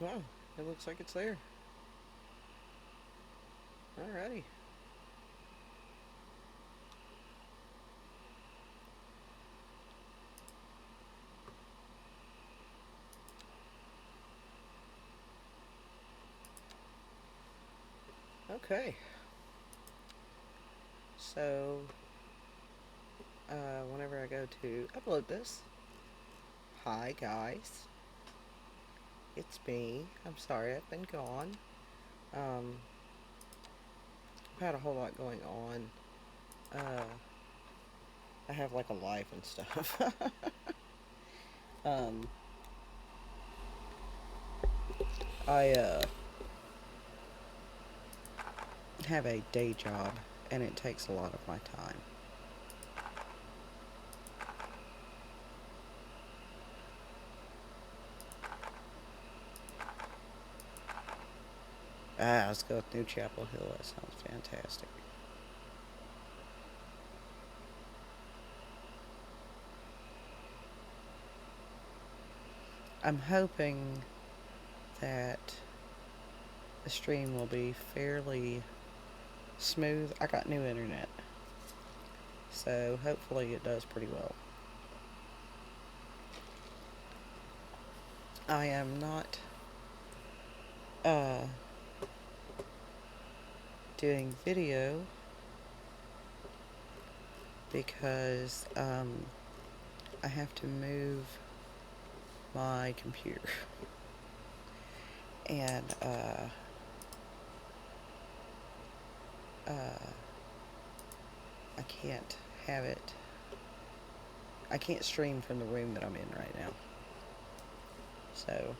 Wow, it looks like it's there. Alrighty. Okay. So, whenever I go to upload this, hi guys, it's me. I'm sorry I've been gone. Um, I've had a whole lot going on. I have like a life and stuff. um, I have a day job, and it takes a lot of my time. Let's go with New Chapel Hill. That sounds fantastic. I'm hoping that the stream will be fairly smooth. I got new internet, so hopefully it does pretty well. I am not uh, doing video because I have to move my computer and I can't have it. I can't stream from the room that I'm in right now. So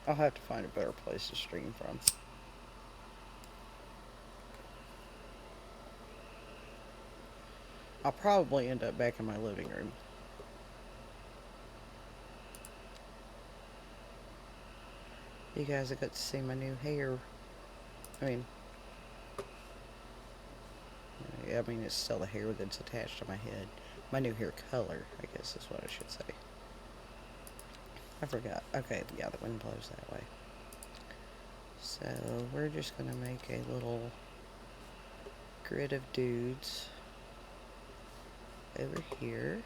I'll have to find a better place to stream from. I'll probably end up back in my living room. You guys have got to see my new hair. I mean, it's still the hair that's attached to my head. My new hair color, I guess is what I should say. I forgot. Okay, yeah, the wind blows that way. So we're just going to make a little grid of dudes over here.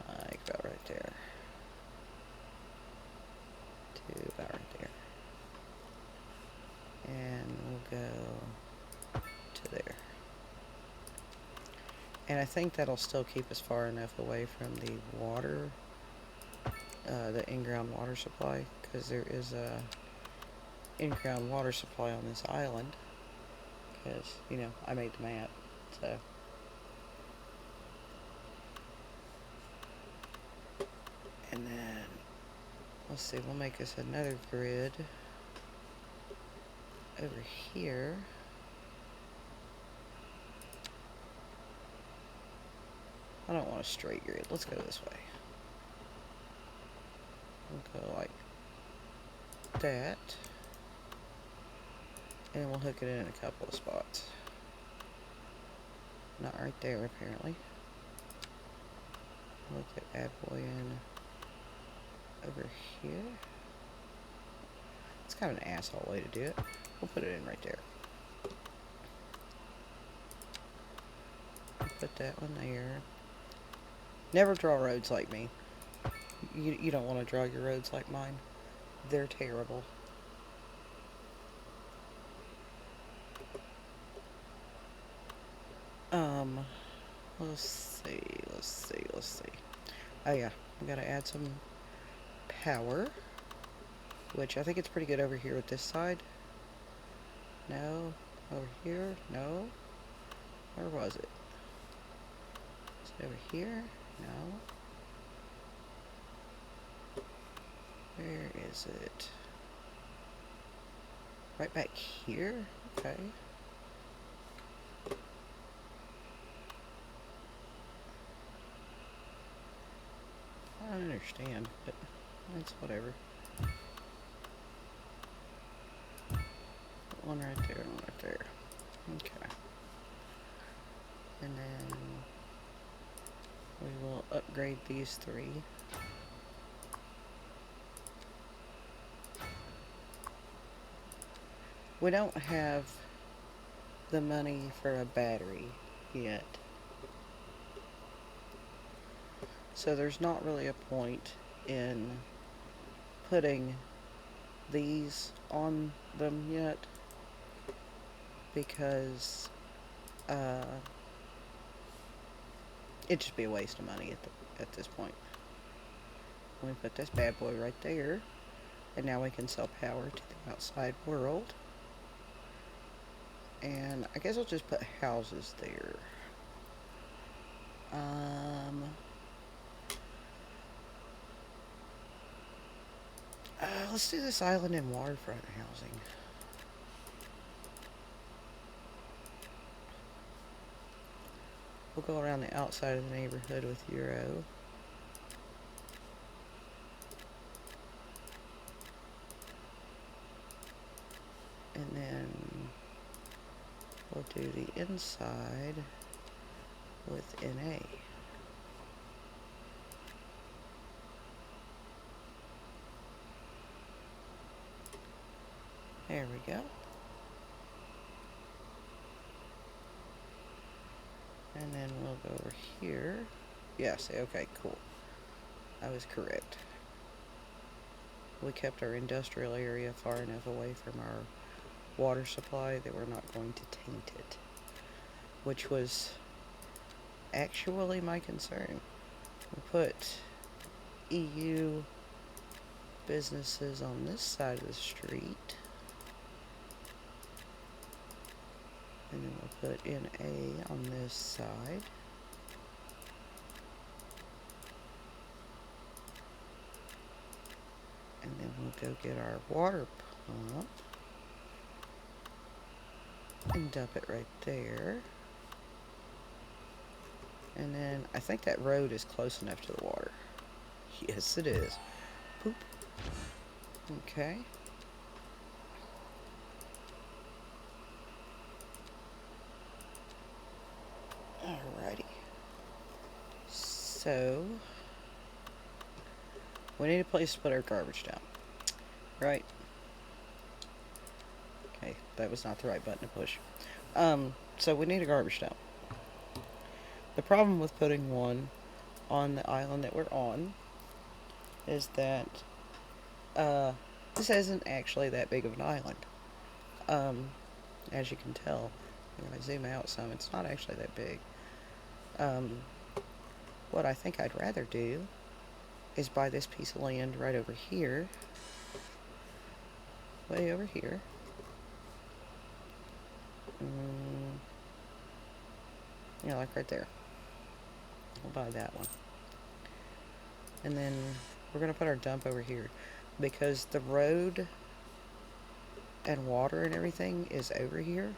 Like about right there. To about right there. And we'll go to there. And I think that'll still keep us far enough away from the water, the in-ground water supply, because there is a in-ground water supply on this island, because, I made the map, so. And then, let's see, we'll make us another grid over here. I don't want a straight grid. Let's go this way. We'll go like that. And we'll hook it in a couple of spots. Not right there, apparently. Look at add boy in over here. It's kind of an asshole way to do it. We'll put it in right there. Put that one there. Never draw roads like me. You don't want to draw your roads like mine. They're terrible. Let's see. Oh yeah, we gotta add some power, which I think it's pretty good over here with this side. No, over here, no. Where was it? Is it over here? No. Where is it? Right back here? Okay. I don't understand, but it's whatever. One right there and one right there. Okay. And then we will upgrade these 3. We don't have the money for a battery yet. So there's not really a point in putting these on them yet, because it'd just be a waste of money at this point. We put this bad boy right there, and now we can sell power to the outside world. And I guess I'll just put houses there. Let's do this island and waterfront housing. We'll go around the outside of the neighborhood with Euro. And then we'll do the inside with NA. There we go. And then we'll go over here. Yes, okay, cool. I was correct. We kept our industrial area far enough away from our water supply that we're not going to taint it, which was actually my concern. We put EU businesses on this side of the street, and then we'll put NA on this side. And then we'll go get our water pump and dump it right there. And then I think that road is close enough to the water. Yes, it is. Boop. Okay. Alrighty. So, we need a place to put our garbage down. Right? Okay, that was not the right button to push. So we need a garbage dump. The problem with putting one on the island that we're on is that this isn't actually that big of an island. As you can tell, if I zoom out some, it's not actually that big. What I think I'd rather do is buy this piece of land right over here, way over here. Yeah, like right there. We'll buy that one. And then we're going to put our dump over here, because the road and water and everything is over here.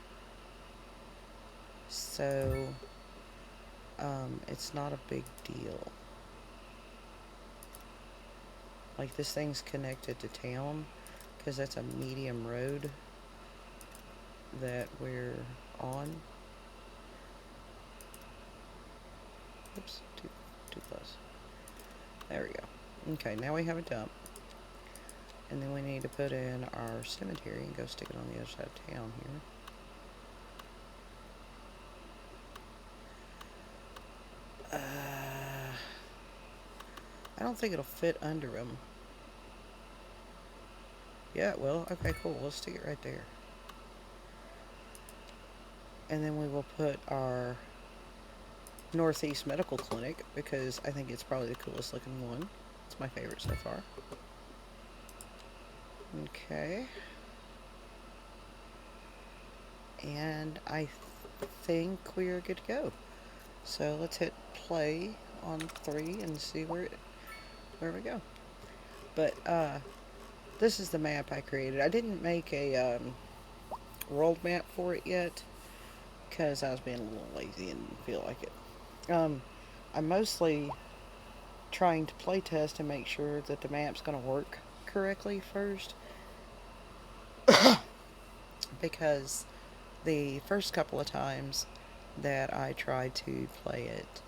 So, it's not a big deal. Like, this thing's connected to town, because that's a medium road that we're on. Oops, too close. There we go. Okay, now we have a dump. And then we need to put in our cemetery and go stick it on the other side of town here. I don't think it'll fit under them. Yeah, well, okay, cool. We'll stick it right there. And then we will put our Northeast Medical Clinic, because I think it's probably the coolest looking one. It's my favorite so far. Okay. And I think we are good to go. So let's hit play on 3 and see where we go. But this is the map I created. I didn't make a world map for it yet, because I was being a little lazy and didn't feel like it. I'm mostly trying to play test and make sure that the map's going to work correctly first. Because the first couple of times that I tried to play it,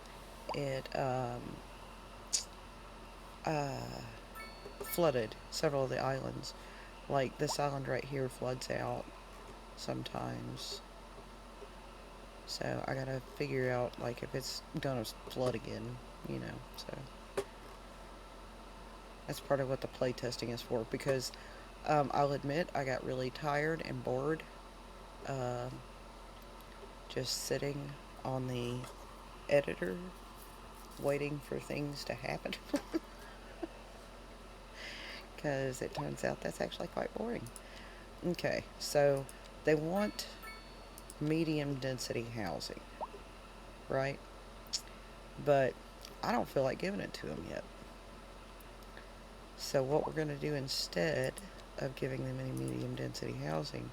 uh, flooded several of the islands. Like this island right here floods out sometimes. So I gotta figure out like if it's gonna flood again, you know. So that's part of what the play testing is for. Because I'll admit I got really tired and bored um, just sitting on the editor waiting for things to happen. Because it turns out that's actually quite boring. Okay, so they want medium density housing, right? But I don't feel like giving it to them yet. So what we're going to do instead of giving them any medium density housing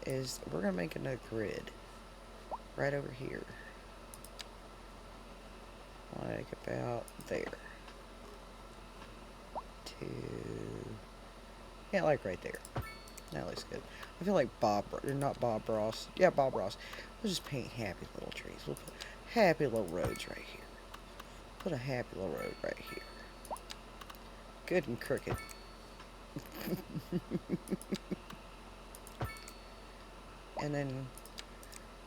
is we're going to make a grid right over here. Like about there. To, yeah, like right there. That looks good. I feel like not Bob Ross. Yeah, Bob Ross. We'll just paint happy little trees. We'll put happy little roads right here. Put a happy little road right here. Good and crooked. And then,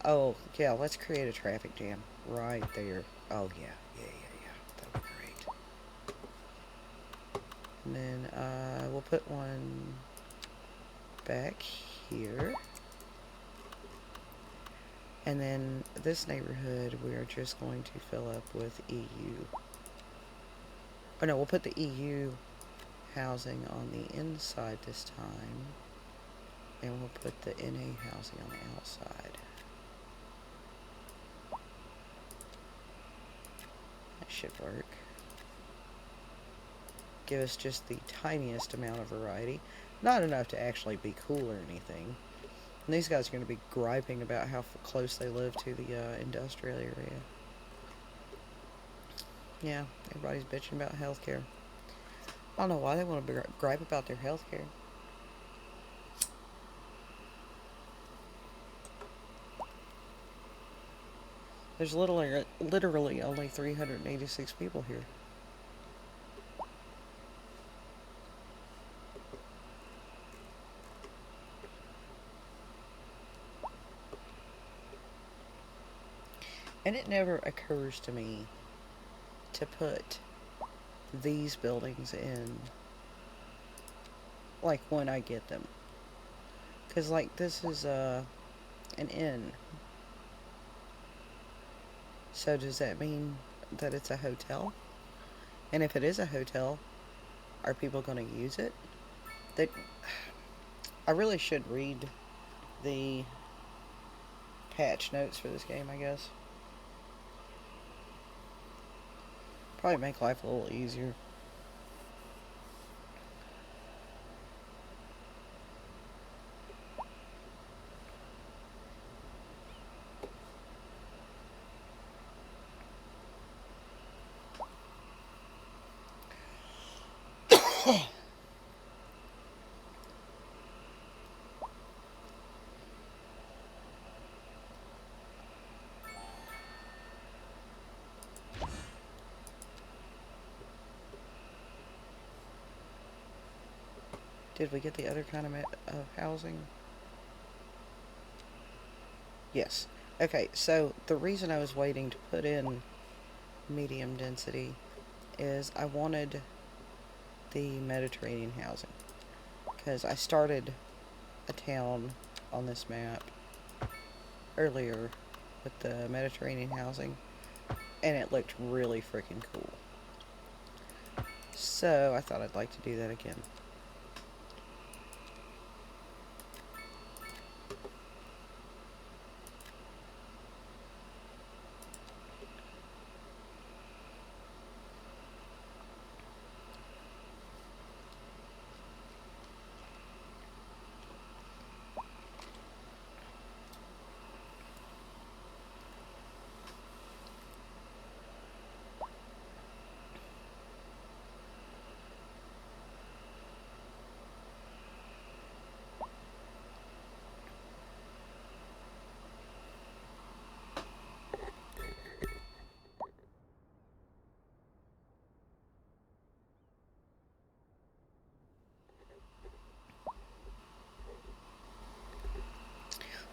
oh, yeah, let's create a traffic jam right there. Oh, yeah. That'll be great. And then, we'll put one back here. And then this neighborhood, we're just going to fill up with EU. Oh, no, we'll put the EU housing on the inside this time. And we'll put the NA housing on the outside. That should work. Give us just the tiniest amount of variety. Not enough to actually be cool or anything. And these guys are going to be griping about how close they live to the industrial area. Yeah, everybody's bitching about healthcare. I don't know why they want to gripe about their healthcare. There's literally only 386 people here. And it never occurs to me to put these buildings in, like, when I get them. Because, like, this is an inn. So does that mean that it's a hotel? And if it is a hotel, are people going to use it? That I really should read the patch notes for this game, I guess. Probably make life a little easier. Did we get the other kind of housing? Yes. Okay, so the reason I was waiting to put in medium density is I wanted the Mediterranean housing. Because I started a town on this map earlier with the Mediterranean housing, and it looked really freaking cool. So I thought I'd like to do that again.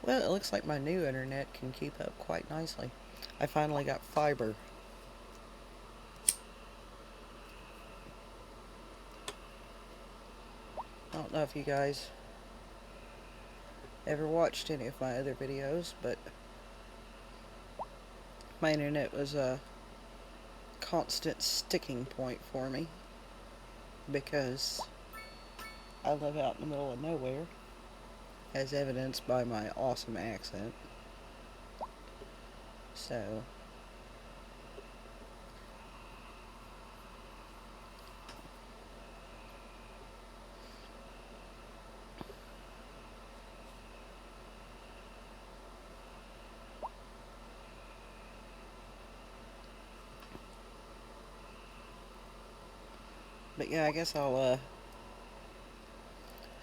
Well, it looks like my new internet can keep up quite nicely. I finally got fiber. I don't know if you guys ever watched any of my other videos, but my internet was a constant sticking point for me because I live out in the middle of nowhere, as evidenced by my awesome accent. So, but yeah, I guess I'll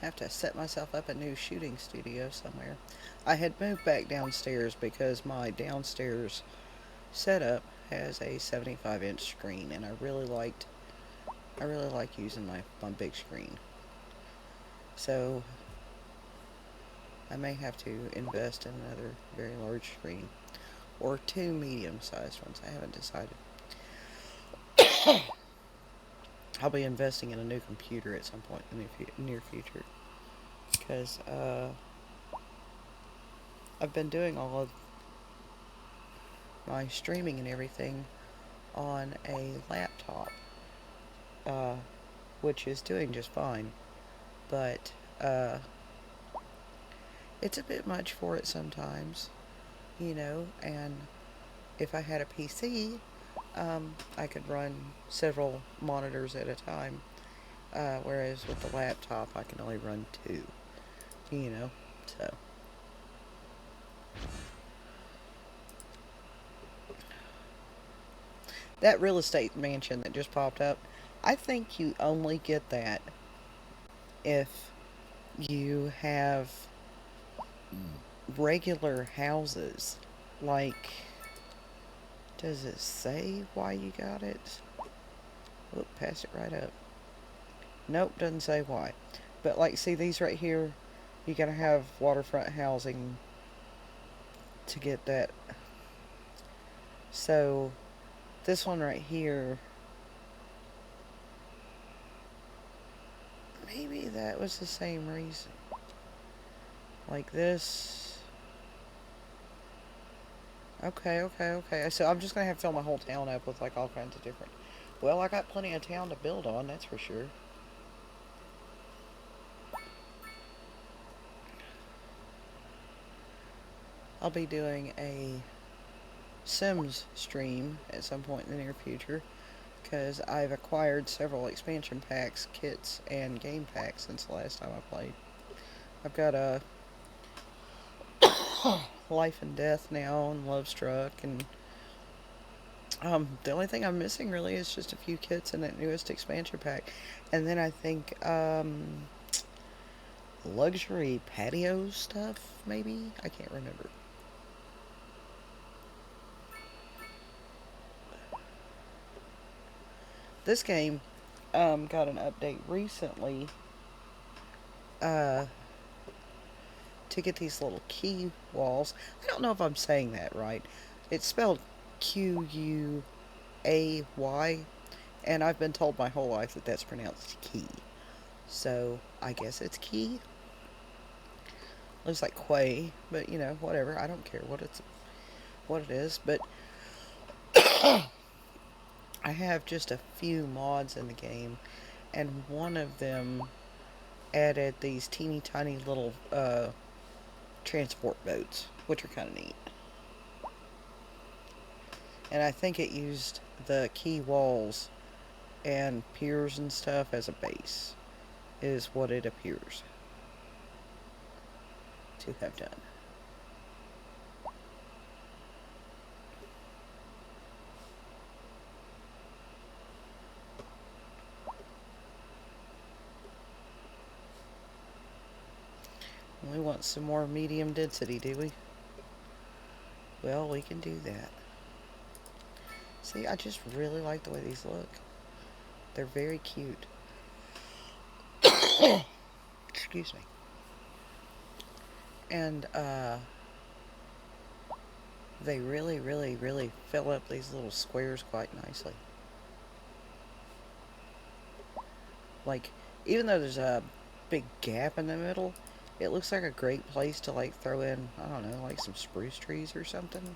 have to set myself up a new shooting studio somewhere. I had moved back downstairs because my downstairs setup has a 75-inch screen, and I really like using my big screen. So I may have to invest in another very large screen or two medium-sized ones. I haven't decided. I'll be investing in a new computer at some point in the near future because I've been doing all of my streaming and everything on a laptop, uh, which is doing just fine, but it's a bit much for it sometimes, and if I had a PC, I could run several monitors at a time, whereas with the laptop, I can only run two, so. That real estate mansion that just popped up, I think you only get that if you have regular houses. Like, does it say why you got it? Whoop, passed it right up. Nope, doesn't say why. But like, see these right here, you gotta have waterfront housing to get that. So, this one right here, maybe that was the same reason. Like this. Okay. So I'm just gonna have to fill my whole town up with like all kinds of different. Well, I got plenty of town to build on, that's for sure. I'll be doing a Sims stream at some point in the near future because I've acquired several expansion packs, kits, and game packs since the last time I played. I've got a Life and Death now and Love Struck, and the only thing I'm missing really is just a few kits in that newest expansion pack, and then I think luxury patio stuff, maybe? I can't remember. This game got an update recently uh, to get these little key walls. I don't know if I'm saying that right. It's spelled Quay, and I've been told my whole life that that's pronounced key. So I guess it's key. Looks like quay, but whatever. I don't care what it is. But I have just a few mods in the game, and one of them added these teeny tiny little transport boats, which are kind of neat. And I think it used the key walls and piers and stuff as a base, is what it appears to have done. We want some more medium density, do we? Well, we can do that. See, I just really like the way these look. They're very cute. Excuse me. And, They really, really, really fill up these little squares quite nicely. Like, even though there's a big gap in the middle, it looks like a great place to, like, throw in, I don't know, like some spruce trees or something.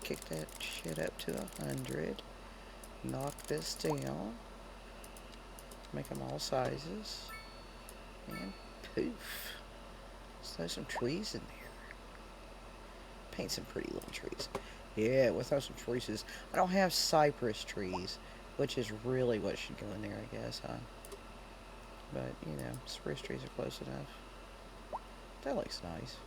Kick that shit up to 100. Knock this down. Make them all sizes. And poof. Let's throw some trees in there. Paint some pretty little trees. Yeah, we'll throw some choices. I don't have cypress trees, which is really what should go in there, I guess, huh? But, you know, spruce trees are close enough. That looks nice.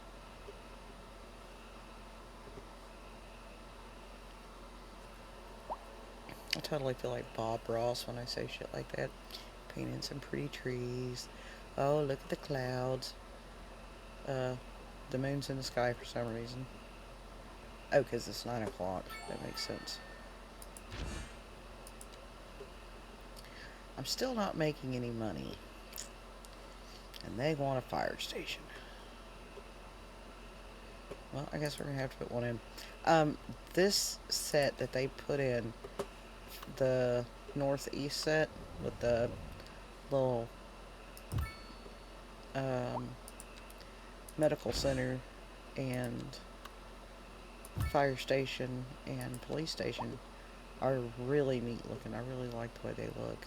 I totally feel like Bob Ross when I say shit like that. Painting some pretty trees. Oh, look at the clouds. Uh, the moon's in the sky for some reason. Oh, because it's 9 o'clock. That makes sense. I'm still not making any money. And they want a fire station. Well, I guess we're going to have to put one in. This set that they put in, the northeast set with the little um, medical center and fire station and police station, are really neat looking. I really like the way they look.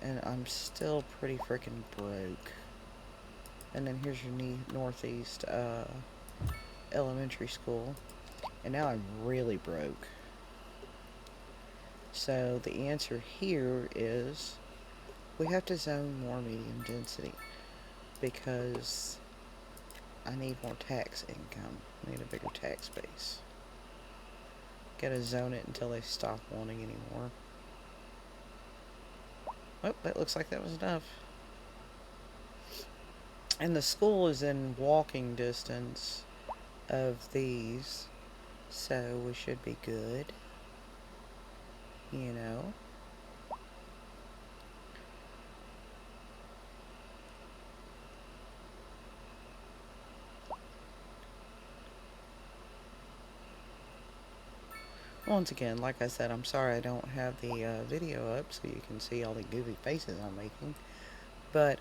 And I'm still pretty freaking broke. And then here's your northeast elementary school. And now I'm really broke. So the answer here is we have to zone more medium density because I need more tax income. I need a bigger tax base. Gotta zone it until they stop wanting any more. Oh, that looks like that was enough. And the school is in walking distance of these, so we should be good. You know. Once again, like I said, I'm sorry I don't have the video up so you can see all the goofy faces I'm making. But,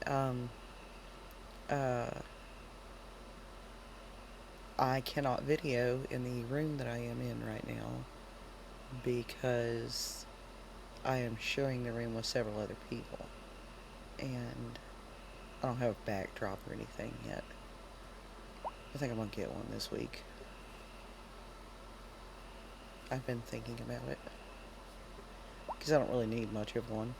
I cannot video in the room that I am in right now because I am sharing the room with several other people. And I don't have a backdrop or anything yet. I think I'm going to get one this week. I've been thinking about it. Because I don't really need much of one.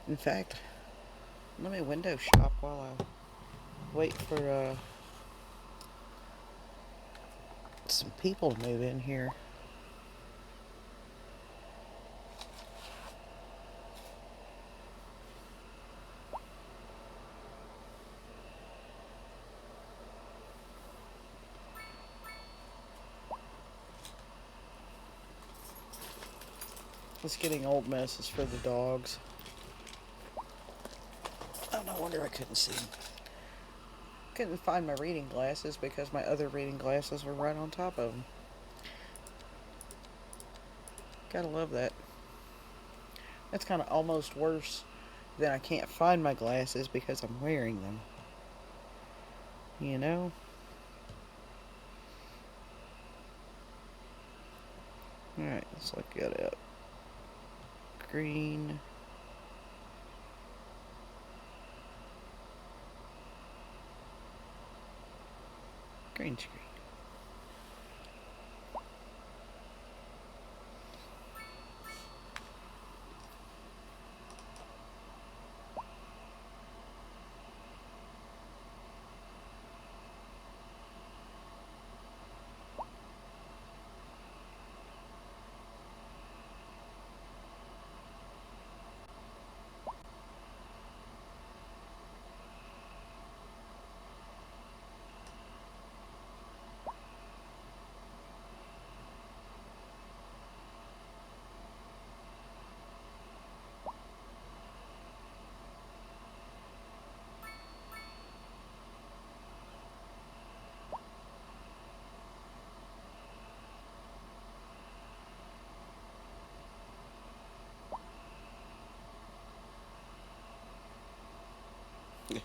In fact, let me window shop while I wait for some people to move in here. It's getting old messes for the dogs. Oh, no wonder I couldn't see them. Couldn't find my reading glasses because my other reading glasses were right on top of them. Gotta love that. That's kind of almost worse than I can't find my glasses because I'm wearing them. You know? Alright, let's look it up. Green. Green screen.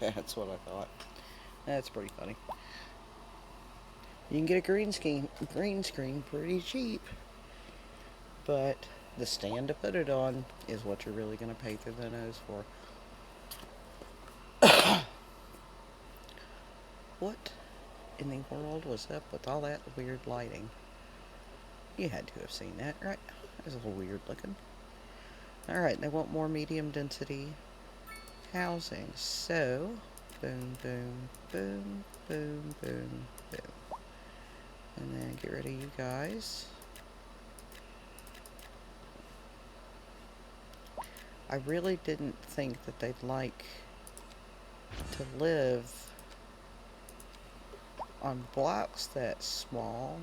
That's what I thought. That's pretty funny. You can get a green screen pretty cheap, but the stand to put it on is what you're really going to pay through the nose for. What in the world was up with all that weird lighting? You had to have seen that, right? That was a little weird looking. Alright, they want more medium density housing. So, boom, boom, boom, boom, boom, boom. And then get rid of you guys. I really didn't think that they'd like to live on blocks that small,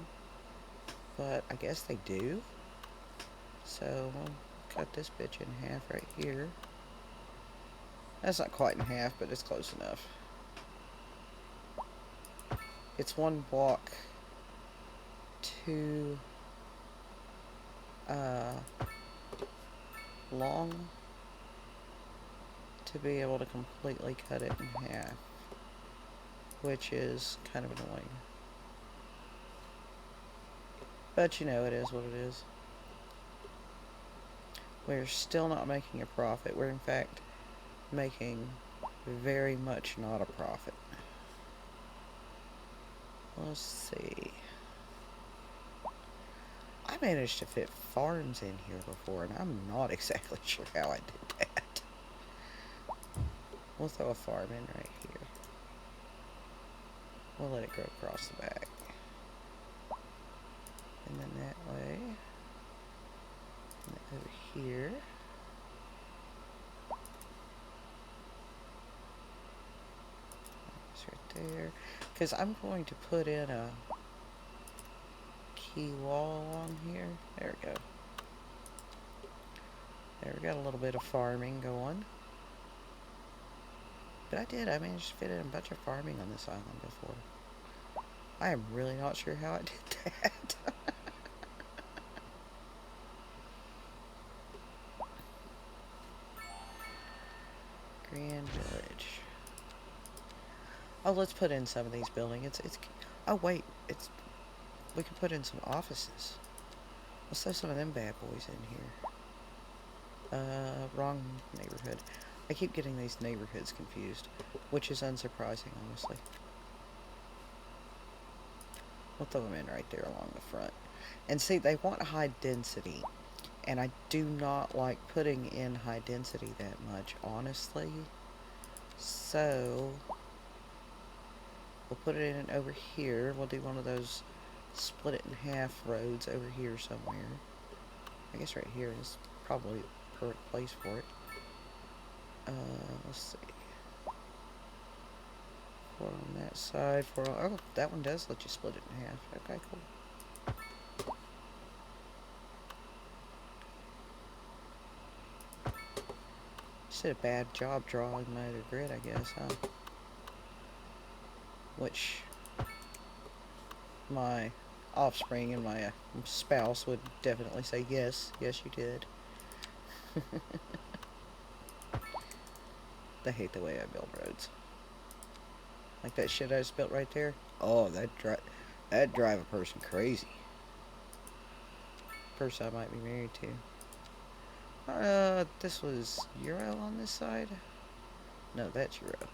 but I guess they do. So, I'll cut this bitch in half right here. That's not quite in half, but it's close enough. It's one block too long to be able to completely cut it in half, which is kind of annoying. But you know, it is what it is. We're still not making a profit. We're in fact making very much not a profit. Let's see. I managed to fit farms in here before, and I'm not exactly sure how I did that. We'll throw a farm in right here. We'll let it go across the back. And then that way. And then over here. It's right there. Because I'm going to put in a key wall along here. There we go. There, we got a little bit of farming going. But I managed to fit in a bunch of farming on this island before. I am really not sure how I did that. Grand Village. Oh, let's put in some of these buildings. Oh wait, we can put in some offices. Let's throw some of them bad boys in here. Wrong neighborhood. I keep getting these neighborhoods confused, which is unsurprising, honestly. We'll throw them in right there along the front. And see, they want high density, and I do not like putting in high density that much, honestly. So, we'll put it in over here. We'll do one of those split it in half roads over here somewhere. I guess right here is probably the perfect place for it. Let's see. 4 on that side, 4 on... Oh, that one does let you split it in half. Okay, cool. Just did a bad job drawing my other grid, I guess, huh? Which my offspring and my spouse would definitely say, yes, yes you did. They hate the way I build roads. Like that shit I just built right there. Oh, that'd drive a person crazy. Person I might be married to. This was Euro on this side? No, that's Euro.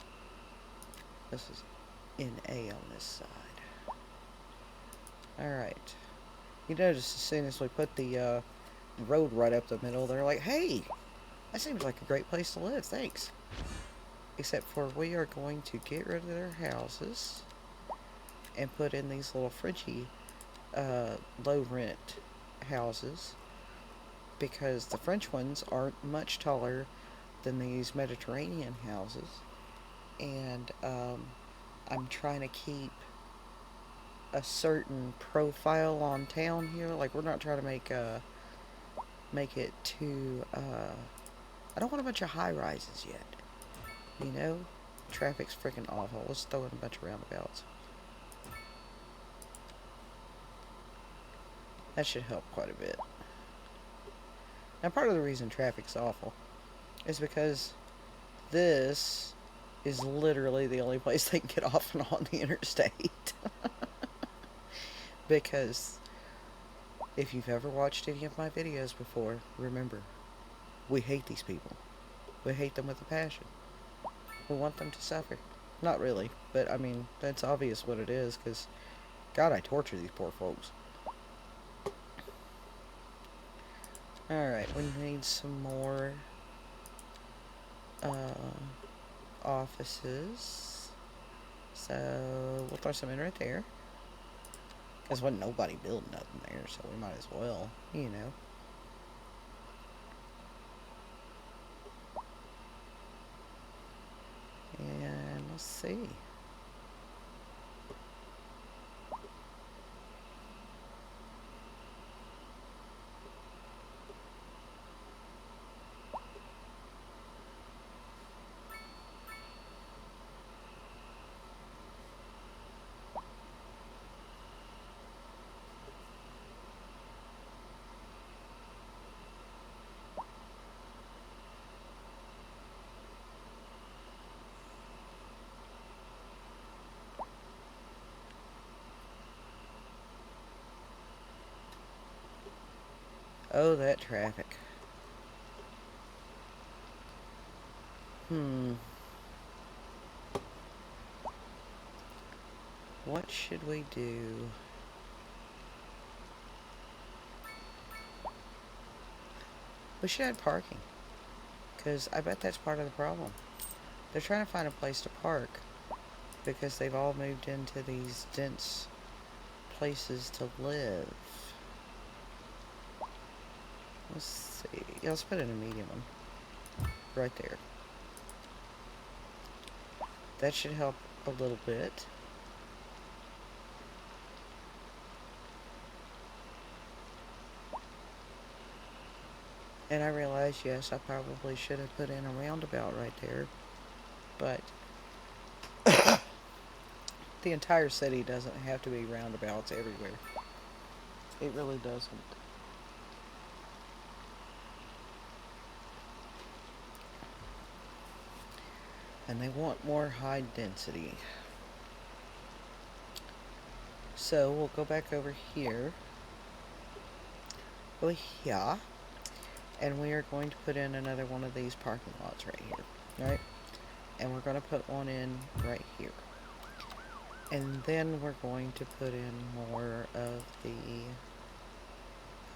This is NA on this side. Alright. You notice as soon as we put the road right up the middle, they're like, hey, that seems like a great place to live, thanks. Except for we are going to get rid of their houses and put in these little Frenchy low rent houses, because the French ones aren't much taller than these Mediterranean houses, and I'm trying to keep a certain profile on town here. Like, we're not trying to make it too I don't want a bunch of high rises yet. You know? Traffic's freaking awful. Let's throw in a bunch of roundabouts. That should help quite a bit. Now, part of the reason traffic's awful is because this is literally the only place they can get off and on the interstate. Because if you've ever watched any of my videos before, remember, we hate these people. We hate them with a passion. We want them to suffer. Not really, but I mean, that's obvious what it is, because, God, I torture these poor folks. Alright, we need some more offices. So, we'll throw some in right there. Because wasn't nobody building nothing there, so we might as well, you know. And let's see. Oh, that traffic. What should we do? We should add parking. Because I bet that's part of the problem. They're trying to find a place to park. Because they've all moved into these dense places to live. Let's see. Yeah, let's put in a medium one. Right there. That should help a little bit. And I realize, yes, I probably should have put in a roundabout right there. But the entire city doesn't have to be roundabouts everywhere. It really doesn't. And they want more high density. So we'll go back over here. Over here. And we are going to put in another one of these parking lots right here. Right? And we're going to put one in right here. And then we're going to put in more of the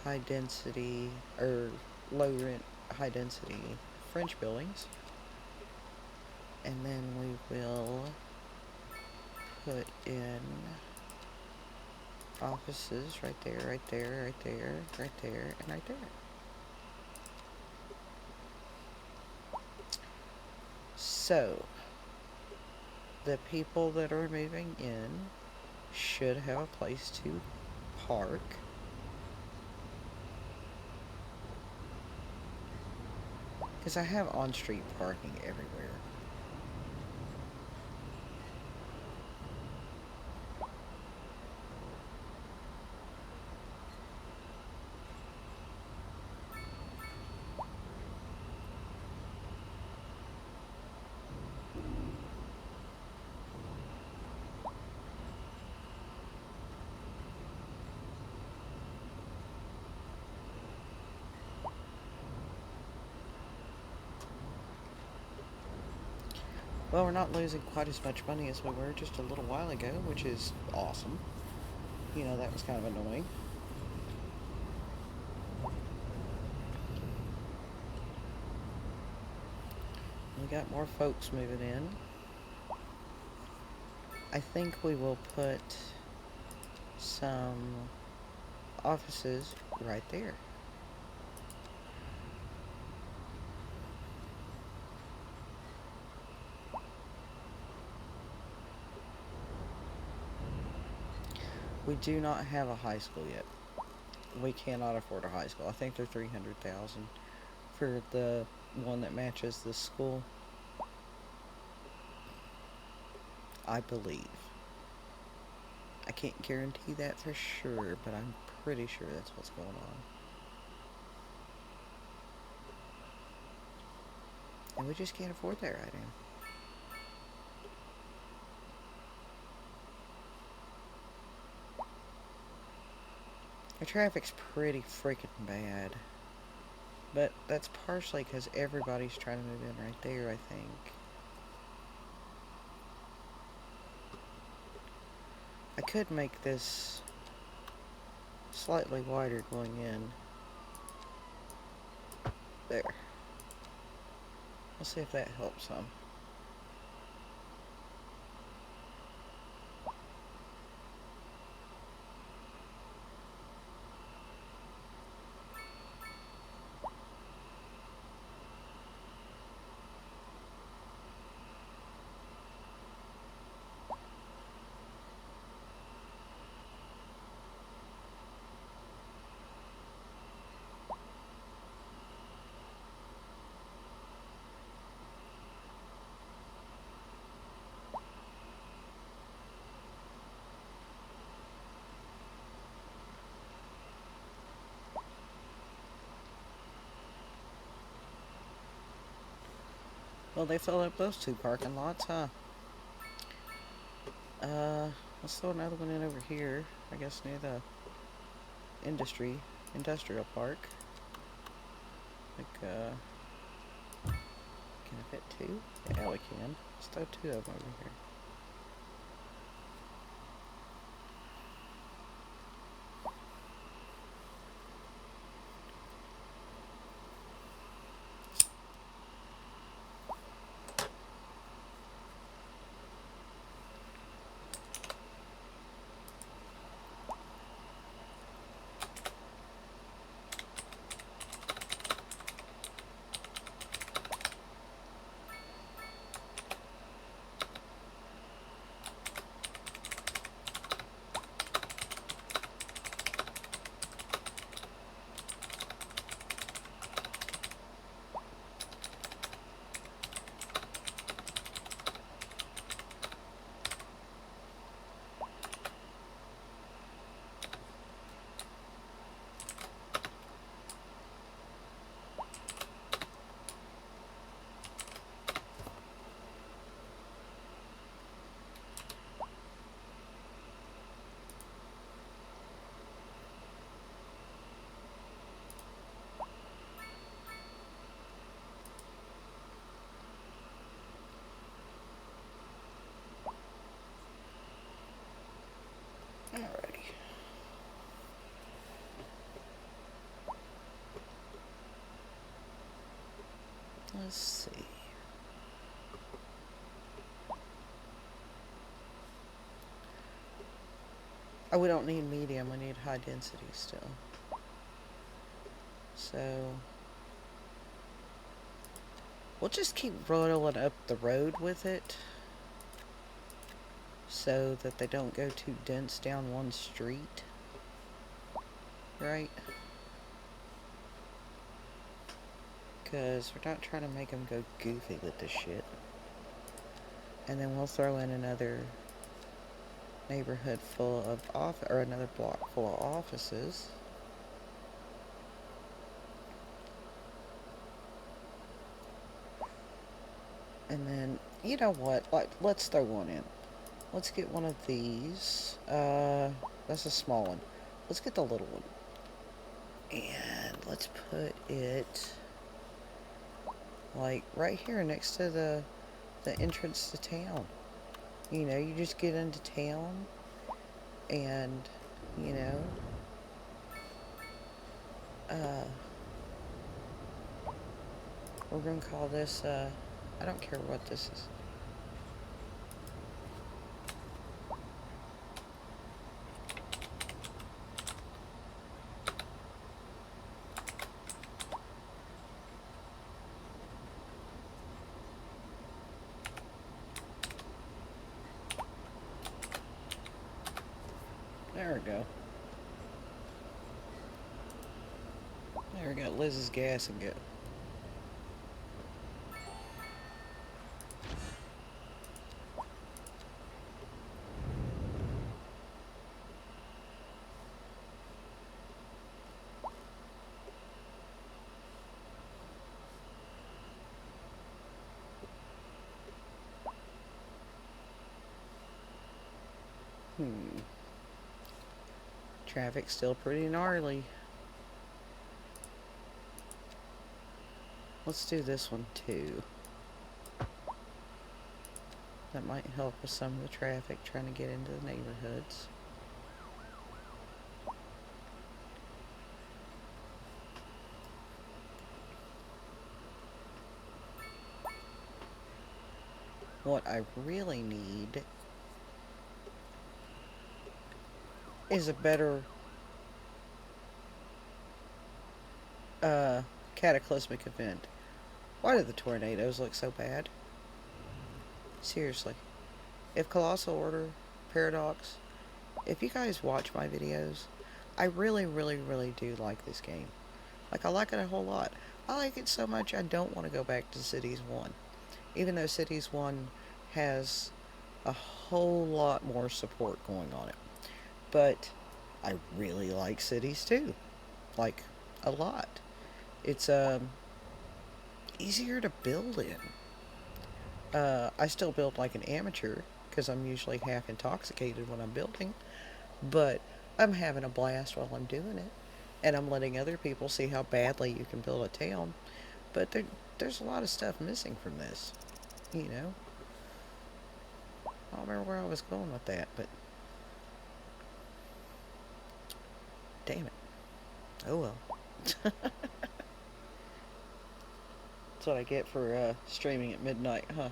high density, or low rent, high density French buildings. And then we will put in offices right there, right there, right there, right there, and right there. So, the people that are moving in should have a place to park. Because I have on-street parking everywhere. Well, we're not losing quite as much money as we were just a little while ago, which is awesome. You know, that was kind of annoying. We got more folks moving in. I think we will put some offices right there. We do not have a high school yet. We cannot afford a high school. I think they're $300,000 for the one that matches this school. I believe. I can't guarantee that for sure, but I'm pretty sure that's what's going on. And we just can't afford that right now. The traffic's pretty freaking bad. But that's partially because everybody's trying to move in right there, I think. I could make this slightly wider going in. There. We'll see if that helps some. Well, they filled up those two parking lots, huh? Let's throw another one in over here. I guess near the industrial park. Like, can it fit two? Yeah, we can. Let's throw two of them over here. Alrighty. Let's see. Oh, we don't need medium, we need high density still. So, we'll just keep rolling up the road with it so that they don't go too dense down one street. Right? Because we're not trying to make them go goofy with this shit. And then we'll throw in another neighborhood full of or another block full of offices. And then, you know what? Like, let's throw one in. Let's get one of these. That's a small one. Let's get the little one. And let's put it like right here next to the entrance to town. You know, you just get into town and, you know, we're going to call this, I don't care what this is. There we go. There we go. Liz's gas and go. Traffic's still pretty gnarly. Let's do this one too. That might help with some of the traffic trying to get into the neighborhoods. What I really need is a better cataclysmic event. Why do the tornadoes look so bad? Seriously. If Colossal Order, Paradox, if you guys watch my videos, I really, really, really do like this game. Like, I like it a whole lot. I like it so much I don't want to go back to Cities 1. Even though Cities 1 has a whole lot more support going on it. But I really like Cities 2. Like, a lot. It's easier to build in. I still build like an amateur because I'm usually half intoxicated when I'm building, but I'm having a blast while I'm doing it, and I'm letting other people see how badly you can build a town. But there's a lot of stuff missing from this, you know. I don't remember where I was going with that, but damn it. Oh well. That's what I get for streaming at midnight, huh?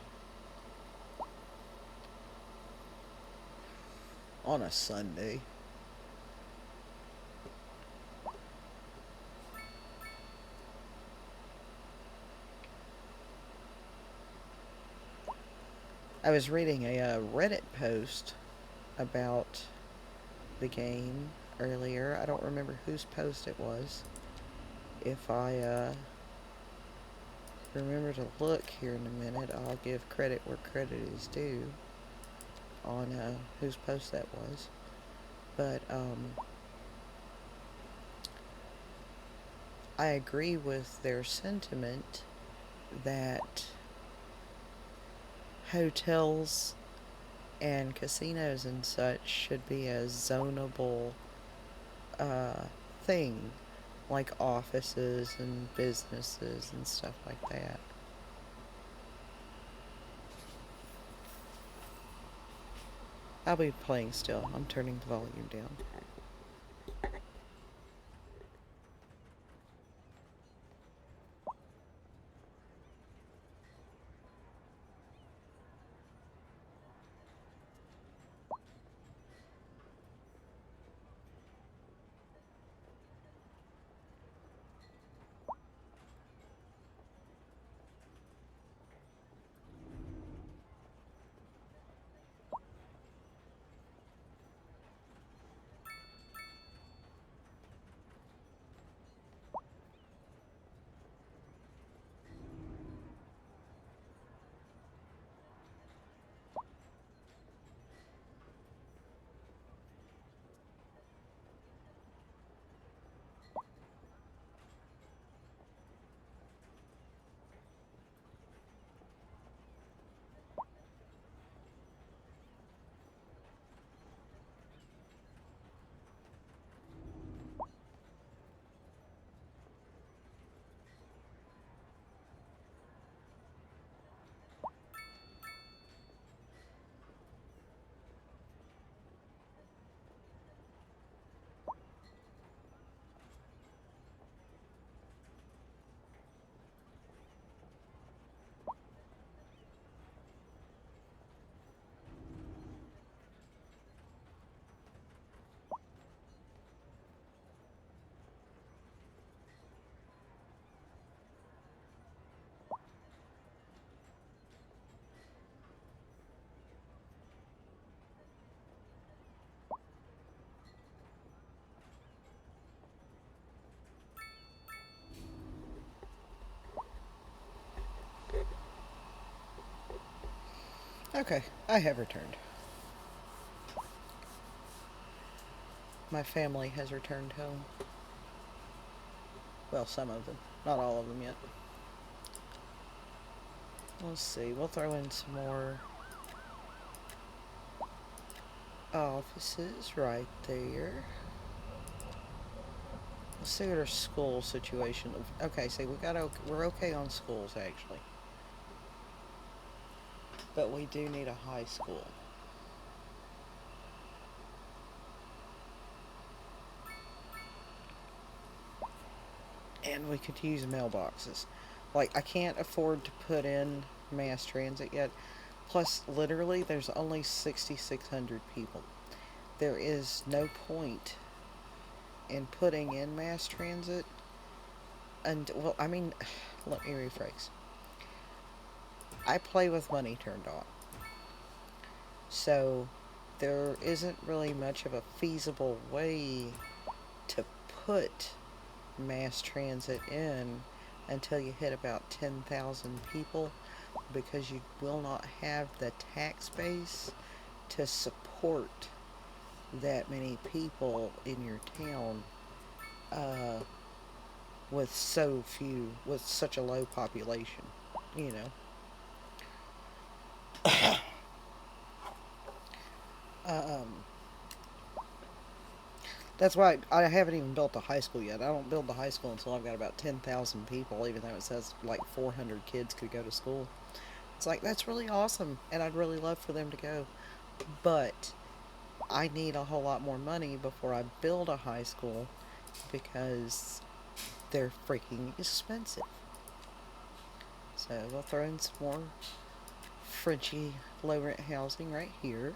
On a Sunday. I was reading a Reddit post about the game earlier. I don't remember whose post it was. If I remember to look here in a minute, I'll give credit where credit is due on whose post that was. But I agree with their sentiment that hotels and casinos and such should be a zonable thing, like offices and businesses and stuff like that. I'll be playing still. I'm turning the volume down. Okay, I have returned. My family has returned home. Well, some of them. Not all of them yet. Let's see, we'll throw in some more offices right there. Let's see what our school situation. Okay, so we're okay on schools actually, but we do need a high school. And we could use mailboxes. Like, I can't afford to put in mass transit yet. Plus, literally, there's only 6,600 people. There is no point in putting in mass transit. And, well, I mean, let me rephrase. I play with money turned on. So, there isn't really much of a feasible way to put mass transit in until you hit about 10,000 people, because you will not have the tax base to support that many people in your town, uh, with such a low population, you know. Um, that's why I haven't even built a high school yet. I don't build the high school until I've got about 10,000 people, even though it says like 400 kids could go to school. It's like, that's really awesome, and I'd really love for them to go. But I need a whole lot more money before I build a high school, because they're freaking expensive. So we'll throw in some more Frenchy low rent housing right here.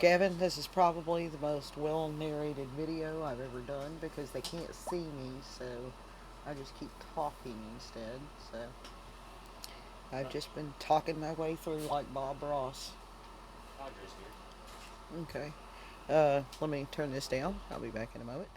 Gavin, this is probably the most well narrated video I've ever done because they can't see me, so I just keep talking instead. So I've just been talking my way through like Bob Ross. Okay. Let me turn this down. I'll be back in a moment.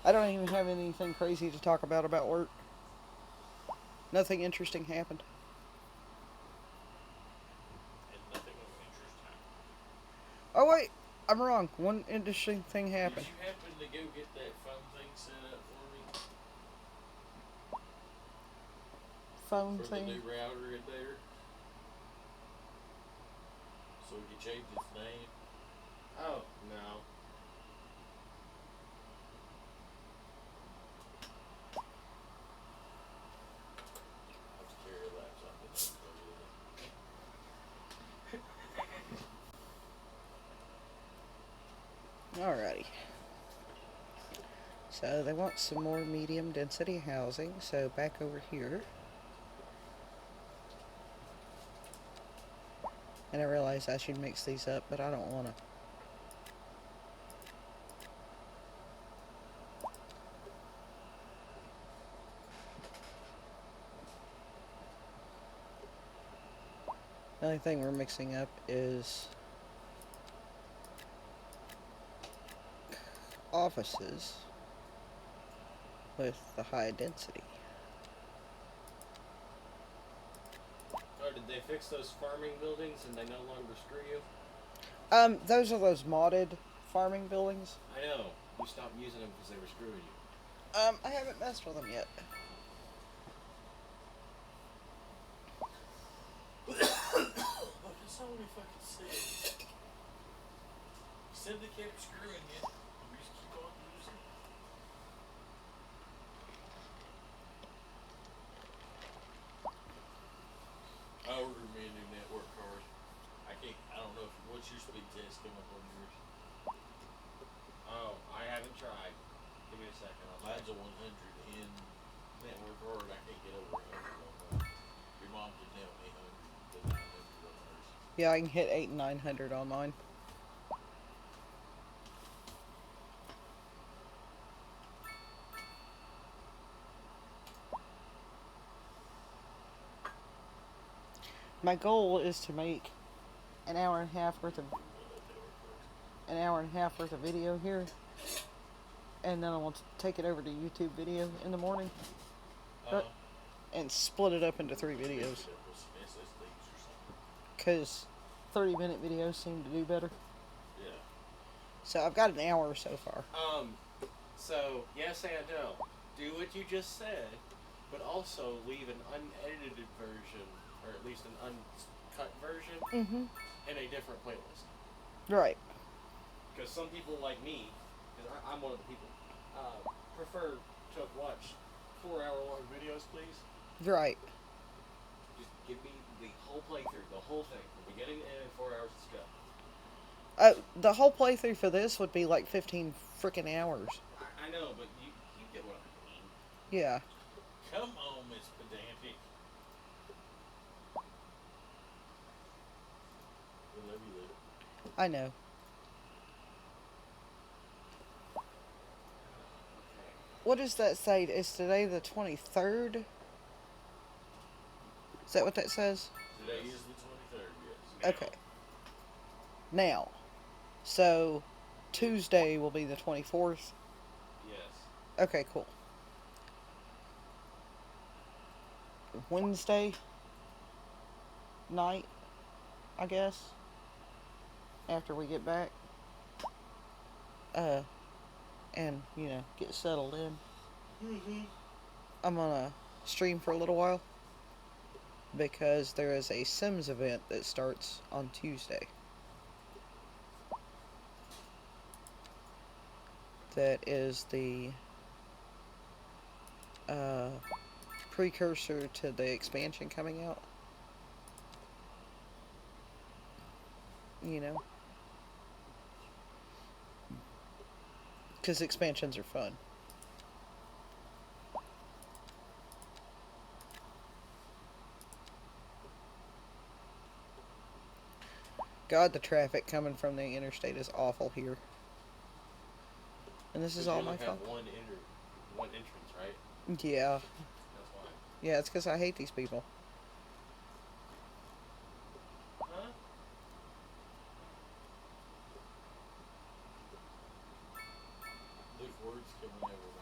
I don't even have anything crazy to talk about work. Nothing interesting happened. And nothing of interest happened. Oh wait, I'm wrong. One interesting thing Did happened. you happen to go get that phone thing set up for me? Phone For the thing. new router in there? So we could change its name? Oh, no. I'll have to carry a laptop in there and plug it in. Alrighty. So they want some more medium density housing. So back over here. And I realize I should mix these up, but I don't want to. The only thing we're mixing up is offices with the high density. Oh, did they fix those farming buildings and they no longer screw you? Those are those modded farming buildings. I know. You stopped using them because they were screwing you. I haven't messed with them yet. But that's not what he fucking said. He said they kept screwing you. We just keep on using it. I ordered me a new network card. I don't know if, what's your speed test come up on yours? Oh, I haven't tried. Give me a second. Mine's a 100 in network card. I can't get over 100 on mine. Your mom can help me 100 to 900 on hers. Yeah, I can hit 8 and 900 on mine. My goal is to make an hour and a half worth of video here, and then I want to take it over to YouTube video in the morning, Uh, and split it up into 3 videos. It was some SSDs or something. Because 30-minute videos seem to do better. Yeah. So I've got an hour so far. So, yes and no. Do what you just said, but also leave an unedited version, or at least an uncut version, Mm-hmm. in a different playlist. Right. Because some people like me, because I'm one of the people, prefer to watch 4-hour-long videos, please. Right. Just give me the whole playthrough, the whole thing, from beginning to end in 4 hours to go. The whole playthrough for this would be like 15 freaking hours. I know, but you get what I mean. Yeah. Come on, Miss Pedantic. We love you, little. I know. What does that say? Is today the 23rd? Is that what that says? Today is the 23rd, yes. Okay. Now. So, Tuesday will be the 24th? Yes. Okay, cool. Wednesday night, I guess, after we get back. And, get settled in. Mm-hmm. I'm gonna stream for a little while because there is a Sims event that starts on Tuesday. That is the precursor to the expansion coming out. Because expansions are fun. God, the traffic coming from the interstate is awful here. And this is all my fault. One entrance, right? Yeah. That's why. Yeah, it's because I hate these people. Huh? Look, words coming over my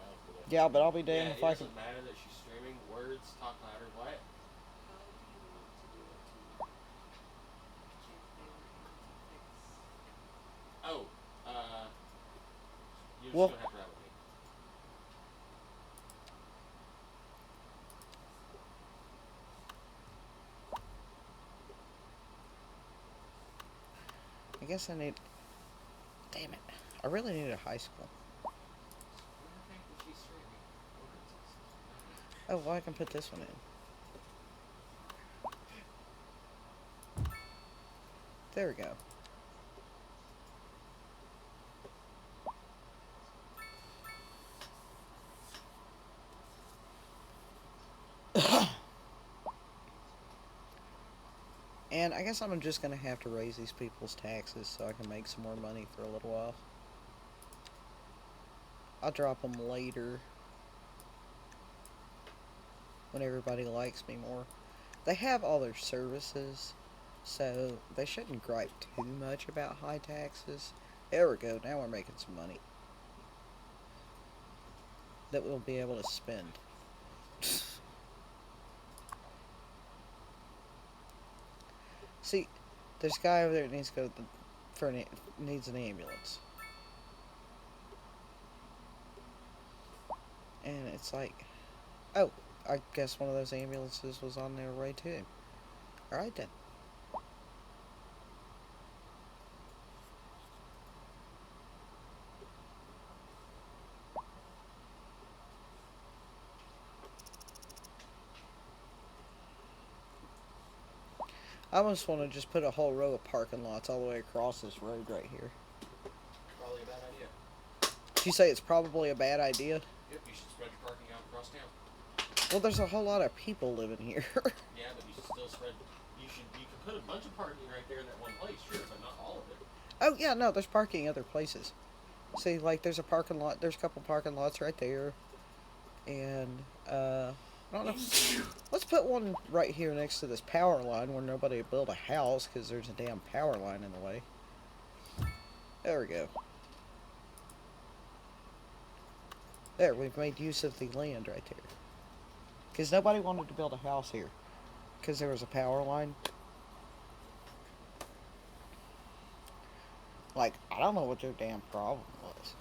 Yeah, but I'll be Yeah, damned it if I can. doesn't matter that she's streaming. Words, talk louder. What? How do you want to do it to check they were able to fix? Oh, uh, you're just Well, gonna have to ride with me. I guess I need. Damn it! I really need a high school. Where the heck is she streaming? Words. Oh, well, I can put this one in. There we go. And I guess I'm just gonna have to raise these people's taxes so I can make some more money for a little while. I'll drop them later when everybody likes me more. They have all their services, so they shouldn't gripe too much about high taxes. There we go. Now we're making some money that we'll be able to spend. See, there's a guy over there that needs to go to needs an ambulance, and it's like, oh, I guess one of those ambulances was on their way to him. All right then. I almost want to just put a whole row of parking lots all the way across this road right here. Probably a bad idea. You say it's probably a bad idea? Yep, you should spread your parking out across town. Well, there's a whole lot of people living here. Yeah, but you should still spread. You can put a bunch of parking right there in that one place, sure, but not all of it. Oh, yeah, no, there's parking other places. See, like, there's a parking lot, there's a couple parking lots right there. And, I don't know. Let's put one right here next to this power line where nobody will build a house because there's a damn power line in the way. There we go. There, we've made use of the land right there. Because nobody wanted to build a house here. Because there was a power line. Like, I don't know what their damn problem was.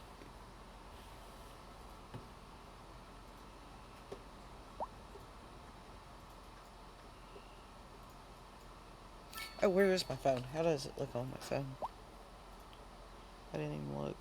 Oh, where is my phone? How does it look on my phone? I didn't even look.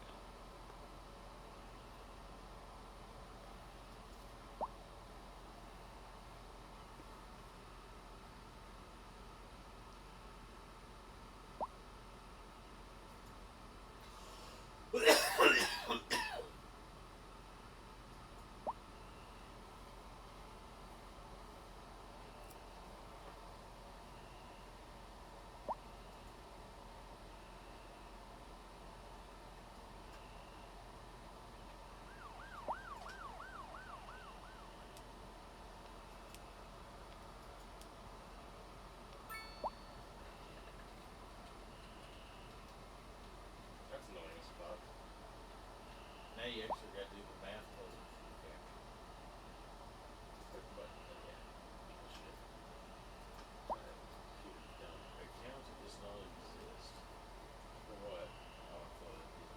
That's annoying as fuck. Now you actually got to do the math puzzle for the capture. But, yeah. Shit. Alright, computer's done. Account does not exist. For what? Oh, I thought it did.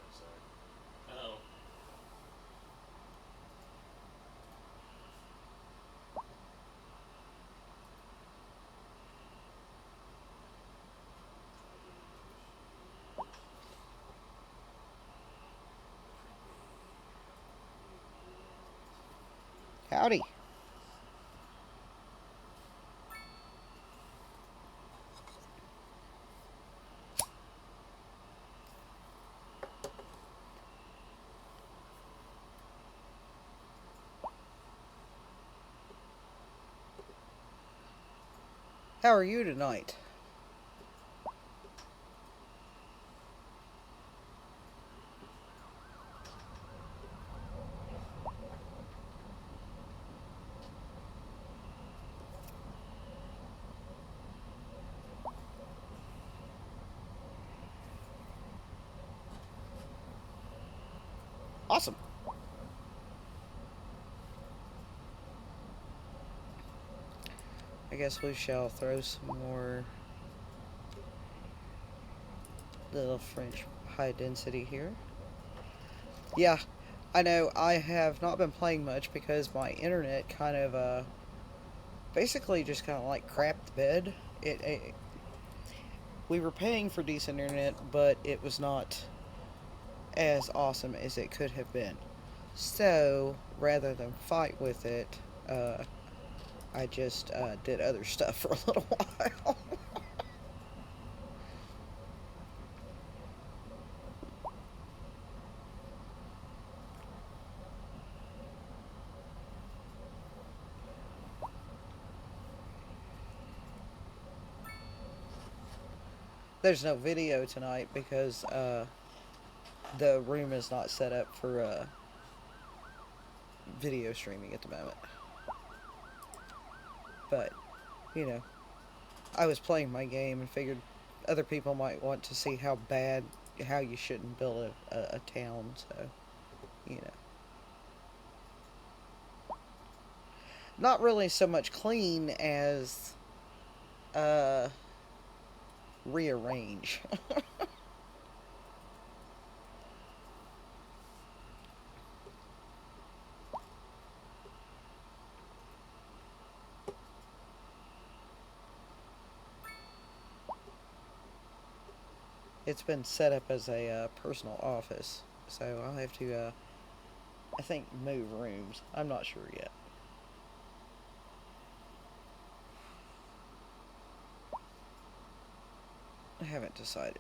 I'm sorry. Oh. Howdy. How are you tonight? Awesome. I guess we shall throw some more little French high density here. Yeah, I know I have not been playing much because my internet kind of basically just kind of like crapped the bed. It we were paying for decent internet, but it was not as awesome as it could have been. So rather than fight with it, I just did other stuff for a little while. There's no video tonight because the room is not set up for video streaming at the moment. But, you know, I was playing my game and figured other people might want to see how you shouldn't build a town. So, you know, not really so much clean as uh, rearrange. It's been set up as a personal office, so I'll have to, I think, move rooms. I'm not sure yet. I haven't decided.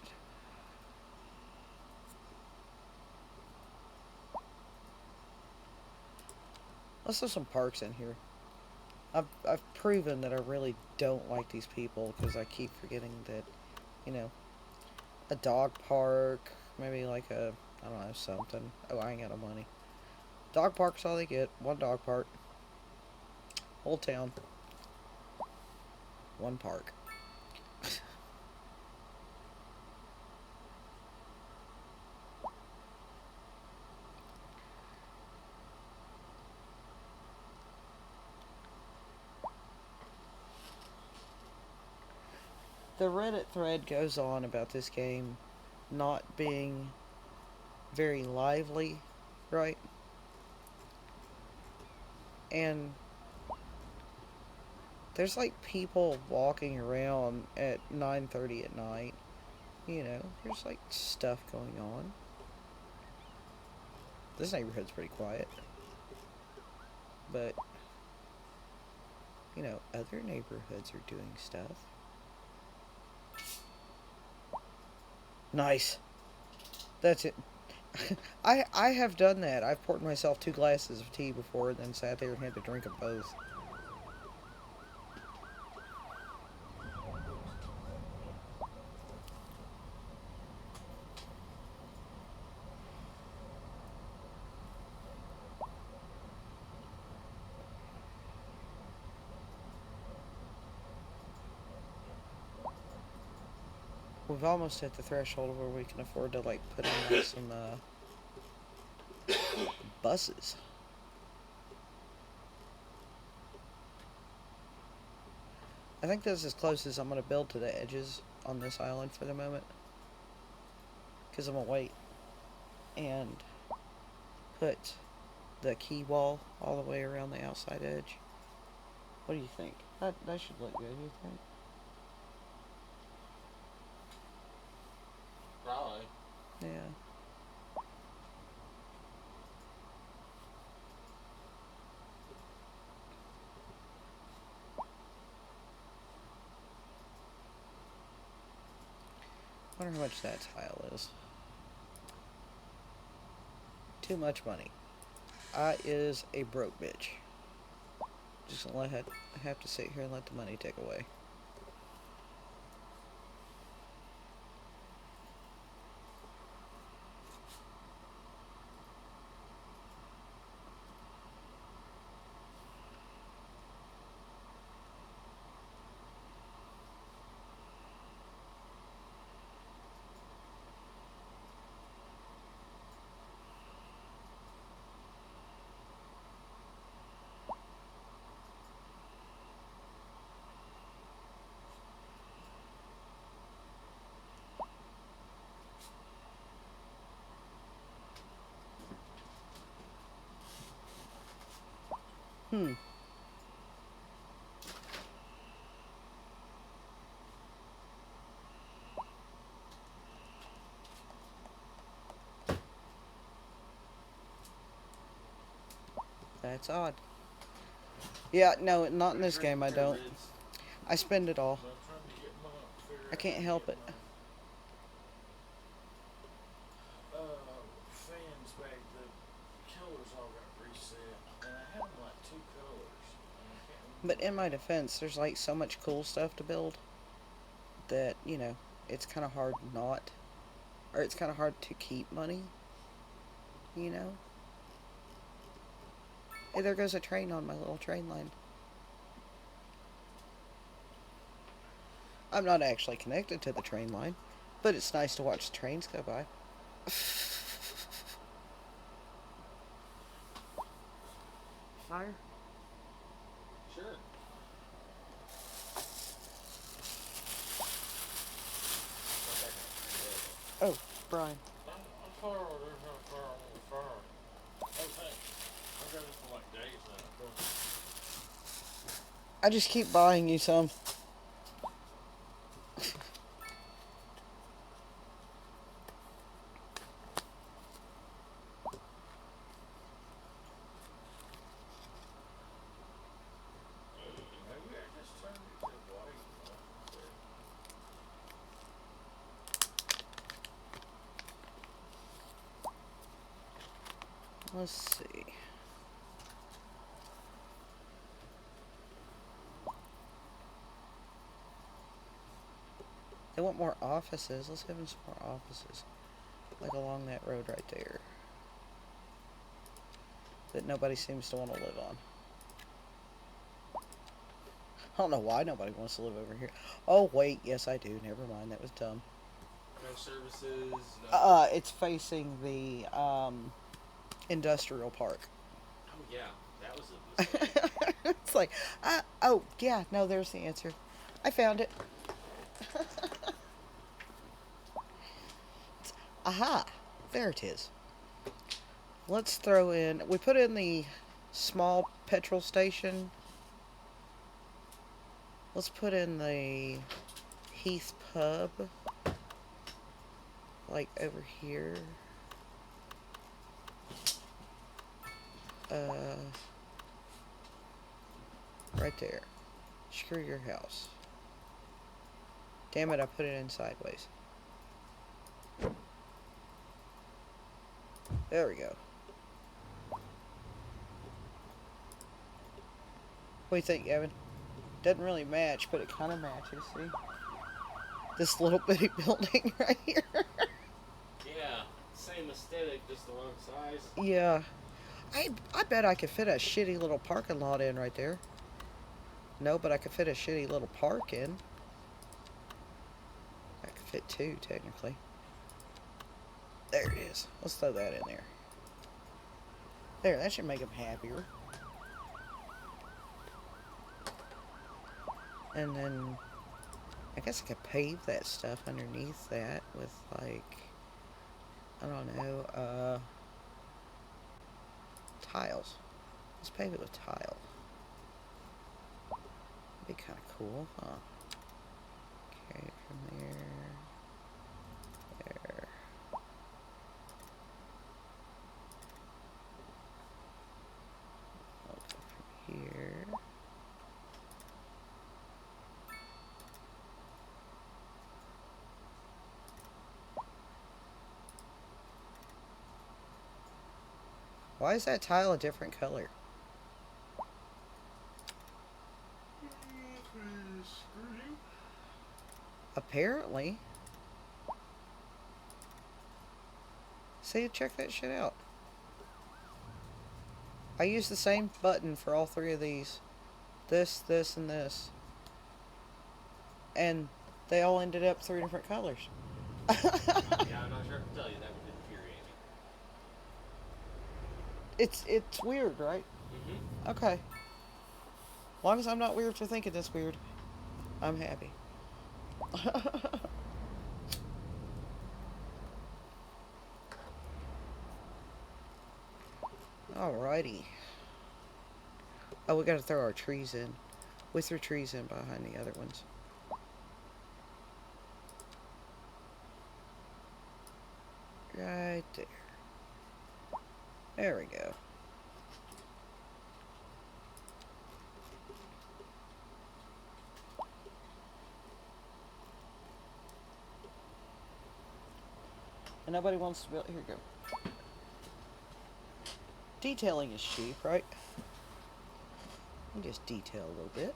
Let's have some parks in here. I've proven that I really don't like these people because I keep forgetting that, you know, a dog park, maybe like a, I don't know, something. Oh, I ain't got no money. Dog park's all they get. One dog park. Whole town. One park. The Reddit thread goes on about this game not being very lively, right? And there's like people walking around at 9:30 at night. You know, there's like stuff going on. This neighborhood's pretty quiet. But, you know, other neighborhoods are doing stuff. Nice. That's it. I have done that. I've poured myself 2 glasses of tea before and then sat there and had to drink them both. We've almost hit the threshold where we can afford to like put in like some buses. I think that's as close as I'm going to build to the edges on this island for the moment. Because I'm going to wait and put the key wall all the way around the outside edge. What do you think? That should look good, you think? Probably. Yeah. Wonder how much that tile is. Too much money. I is a broke bitch. Just gonna have to sit here and let the money take away. Hmm. That's odd. Yeah, no, not in Are you this game, drinking I don't. Reds? I spend it all. I'm trying to get my figure I out how can't to help get it. my fans back. The colors all got reset, and I had them like two colors, and I can't remember But what in they my are. defense, there's like so much cool stuff to build that, it's kind of hard not, or it's kind of hard to keep money, you know? Hey, there goes a train on my little train line. I'm not actually connected to the train line, but it's nice to watch the trains go by. Fire? Sure. Not that kind of tree, Oh, Brian. I'm far over there, not far on the far. Oh, thanks. I've got this for like days now. I just keep buying you some. Maybe I just turned it to white. Like I said. Let's see. They want more offices. Let's give them some more offices. Like along that road right there. That nobody seems to want to live on. I don't know why nobody wants to live over here. Oh, wait. Yes, I do. Never mind. That was dumb. No services, no. It's facing the industrial park. Oh yeah, that was a mistake. It's like, oh, yeah, no, there's the answer. I found it. Aha, there it is. Let's throw in, we put in the small petrol station. Let's put in the Heath Pub, like over here. Uh, right there. Screw your house. Damn it, I put it in sideways. There we go. What do you think, Gavin? Doesn't really match, but it kind of matches, see? This little bitty building right here. Yeah, same aesthetic, just the wrong size. Yeah. I bet I could fit a shitty little parking lot in right there. No, but I could fit a shitty little park in. I could fit two, technically. There it is. Let's throw that in there. There, that should make them happier. And then, I guess I could pave that stuff underneath that with, like, I don't know, tiles. Let's pave it with tile. That'd be kind of cool, huh? Okay, from there, there. I'll go from here. Why is that tile a different color? Apparently. See, check that shit out. I used the same button for all three of these. This, this, and this. And they all ended up three different colors. Yeah, I'm not sure I can tell you, that would infuriate me. It's weird, right? Mm-hmm. Okay. As long as I'm not weird for thinking it's weird, I'm happy. Alrighty. Oh, we gotta throw our trees in. We threw trees in behind the other ones. Right there. There we go. And nobody wants to build. Here we go. Detailing is cheap, right? We just detail a little bit.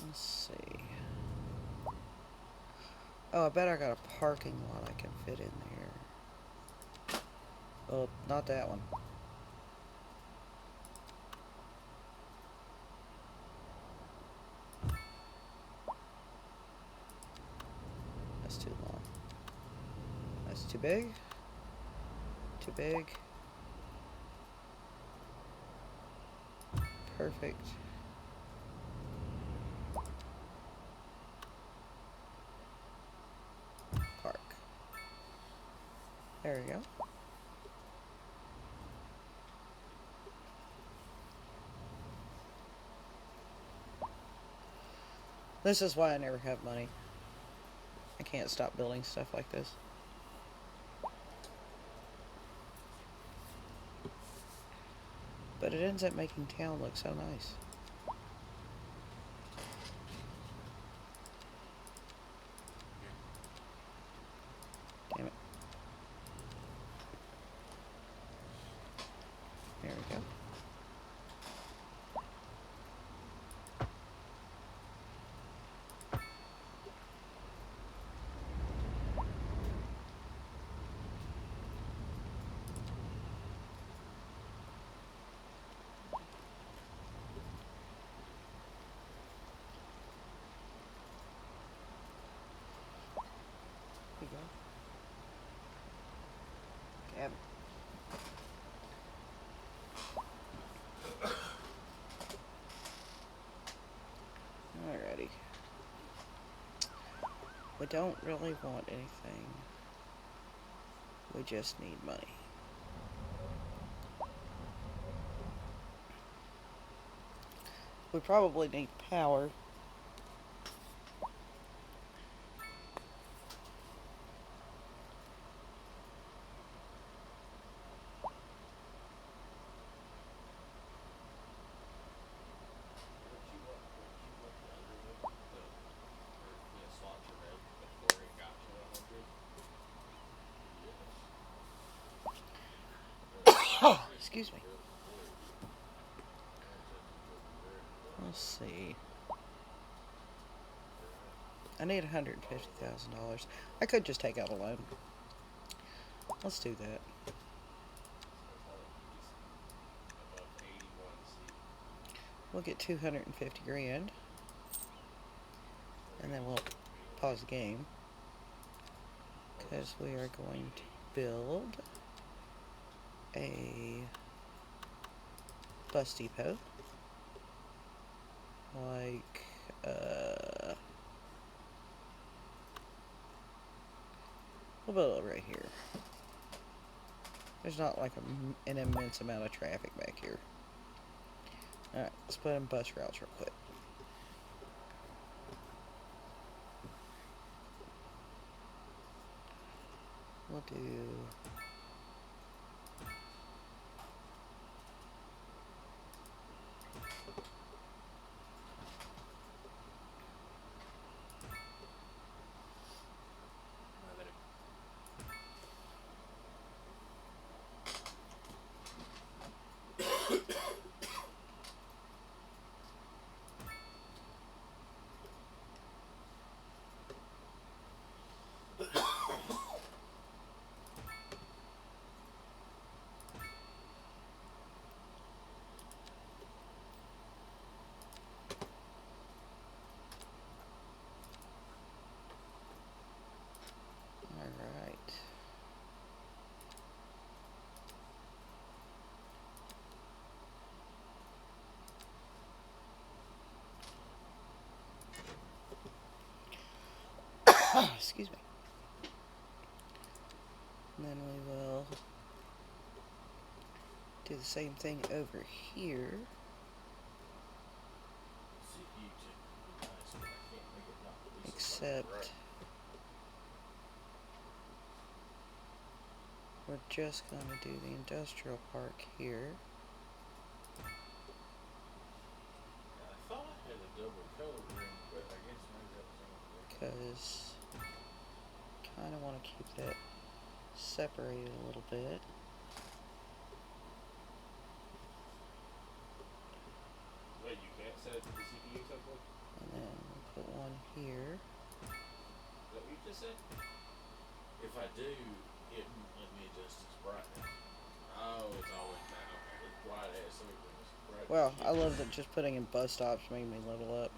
Let's see. Oh, I bet I got a parking lot I can fit in there. Oh, not that one. That's too long. That's too big. Too big. Perfect. Park. There we go. This is why I never have money. I can't stop building stuff like this. But it ends up making town look so nice. Damn it. There we go. There you go. Damn. Alrighty. We don't really want anything. We just need money. We probably need power. Oh, excuse me. Let's see. I need $150,000. I could just take out a loan. Let's do that. We'll get 250 grand. And then we'll pause the game. Because we are going to build a bus depot. Like, we'll build it right here. There's not like an immense amount of traffic back here. Alright, let's put in bus routes real quick. We'll do... Alright. Excuse me. And then we will Do the same thing over here. CPU chip would be nice, but I can't make it not at least look like a Except rack. we're just going to do the industrial park here. I thought I had a double color ring, but I guess maybe that was incomplete. Because kind of want to keep that separated a little bit. Wait, you can't set it to the CPU template? And then we'll put one here. Is that what you just said? If I do, it won't let me adjust its brightness. Oh, it's always now. Okay. It's white as everything is bright as Well, shit. I love that just putting in bus stops made me level up.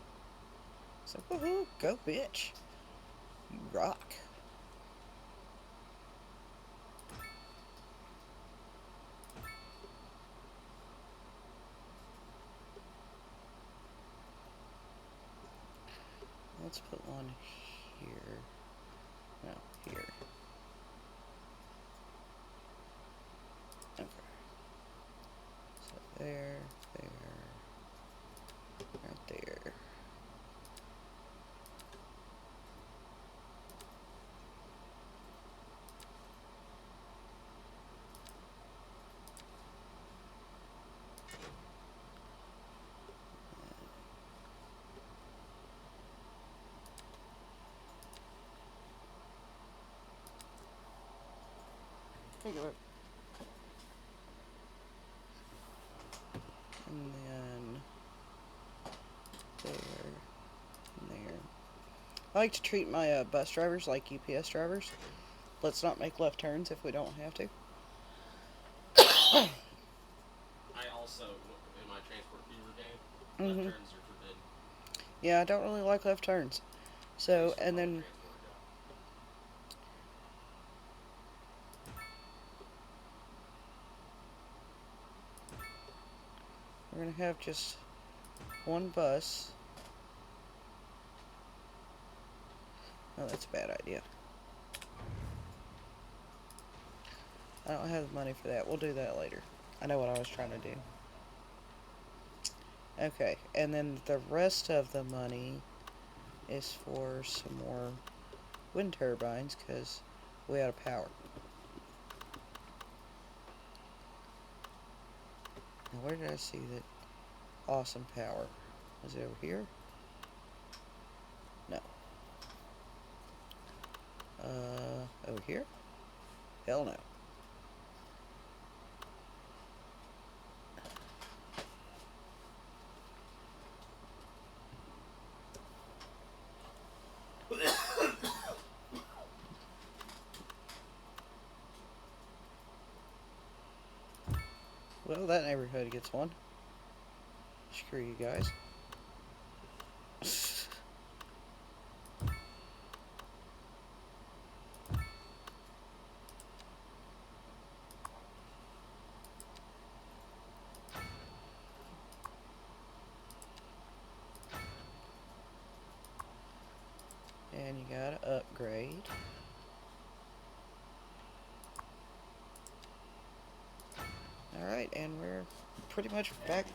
So, woohoo, go bitch. You rock. Let's put one here. No, here. Okay. So there, right there. Take it. And then there, and there. I like to treat my bus drivers like UPS drivers. Let's not make left turns if we don't have to. I also, in my Transport Fever game, Mhm. left turns are forbidden. Yeah, I don't really like left turns. So, Based and upon then Transport guy. we're going to have just one bus. Oh, that's a bad idea. I don't have the money for that. We'll do that later. I know what I was trying to do. Okay, and then the rest of the money is for some more wind turbines because we out of power. Now, where did I see that awesome power? Was it over here? No. Over here? Hell no. Well, that neighborhood gets one. Screw you guys. And you gotta upgrade. Alright, and we're pretty much back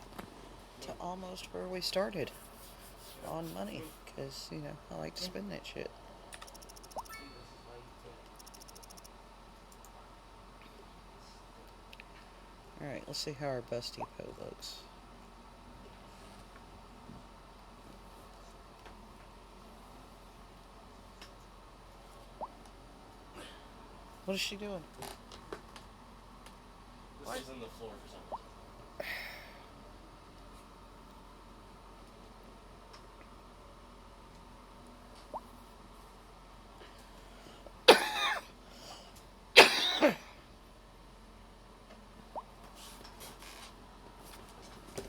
to almost where we started on money. Because, you know, I like to spend that shit. See, this is why you can't. Alright, let's see how our bus depot looks. What is she doing? This What? is in the floor for some reason.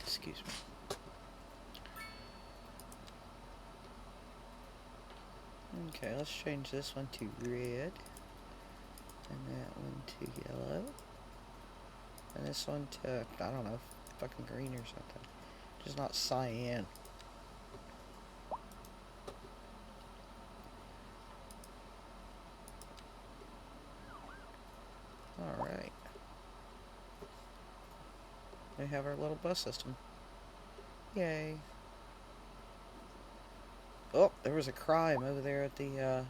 Excuse me. Okay, let's change this one to red. And that one to yellow. And this one to, I don't know, fucking green or something. Just not cyan. Alright. We have our little bus system. Yay. Oh, there was a crime over there at the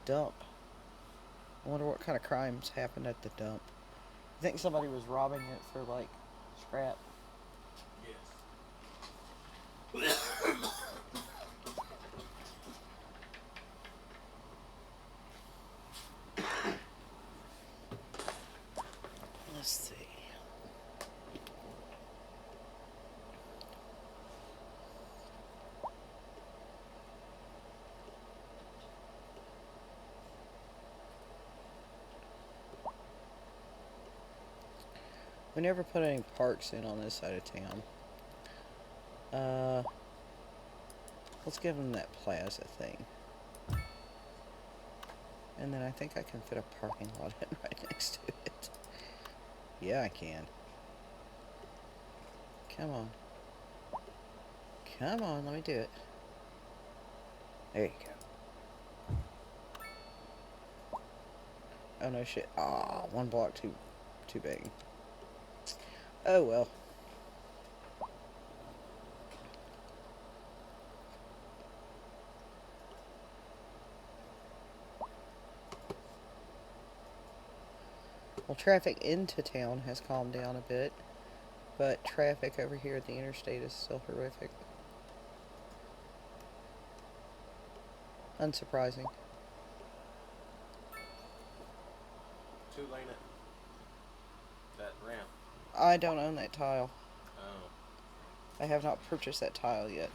dump. I wonder what kind of crimes happened at the dump. I think somebody was robbing it for like scrap. Yes. Let's see. We never put any parks in on this side of town. Let's give them that plaza thing. And then I think I can fit a parking lot in right next to it. Yeah, I can. Come on. Come on, let me do it. There you go. Oh no shit. Ah, one block too big. Oh well. Well, traffic into town has calmed down a bit, but traffic over here at the interstate is still horrific. Unsurprising. Two-lane it. That ramp. I don't own that tile. Oh. I have not purchased that tile yet.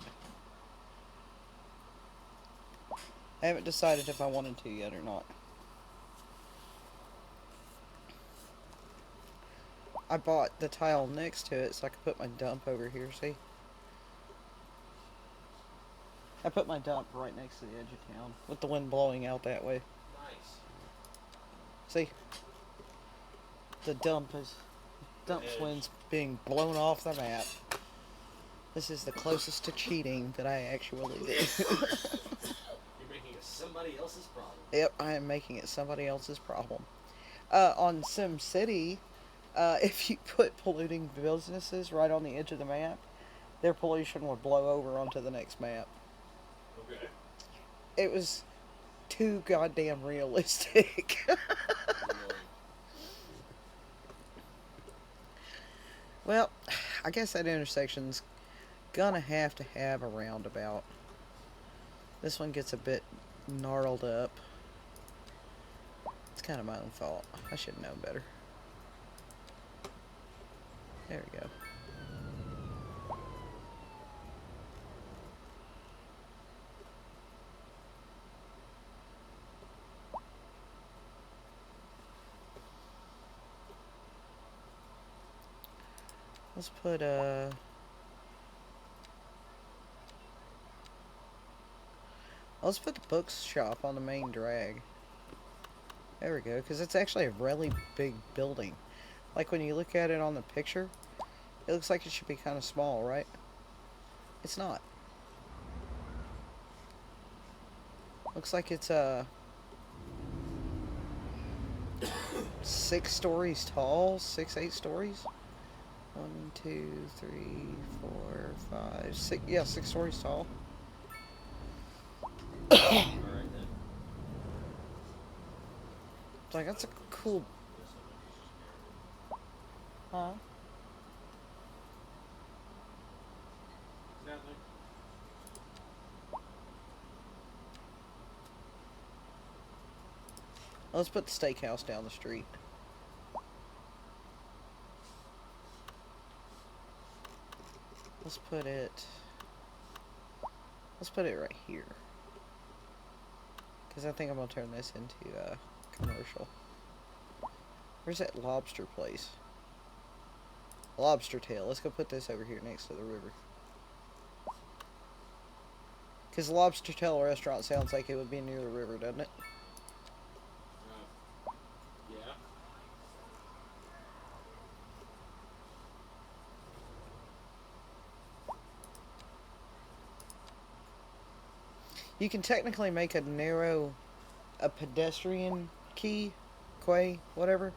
I haven't decided if I wanted to yet or not. I bought the tile next to it so I could put my dump over here, see? I put my dump right next to the edge of town, with the wind blowing out that way. Nice. See? The dump wind's being blown off the map. This is the closest to cheating that I actually do. You're making it somebody else's problem. Yep, I am making it somebody else's problem. On SimCity, if you put polluting businesses right on the edge of the map, their pollution would blow over onto the next map. Okay. It was too goddamn realistic. Well, I guess that intersection's gonna have to have a roundabout. This one gets a bit gnarled up. It's kind of my own fault. I should have known better. There we go. Let's put let's put the bookshop on the main drag. There we go, because it's actually a really big building. Like when you look at it on the picture, it looks like it should be kind of small, right? It's not. Looks like it's 6 stories tall, 8 stories. 1, 2, 3, 4, 5, 6. Yeah, 6 stories tall. Alright then. It's like, that's a cool. Huh? Exactly. Let's put the steakhouse down the street. Let's put it right here. Because I think I'm going to turn this into commercial. Where's that lobster place? Lobster Tail. Let's go put this over here next to the river. Because the Lobster Tail restaurant sounds like it would be near the river, doesn't it? Yeah. You can technically make a pedestrian quay, whatever.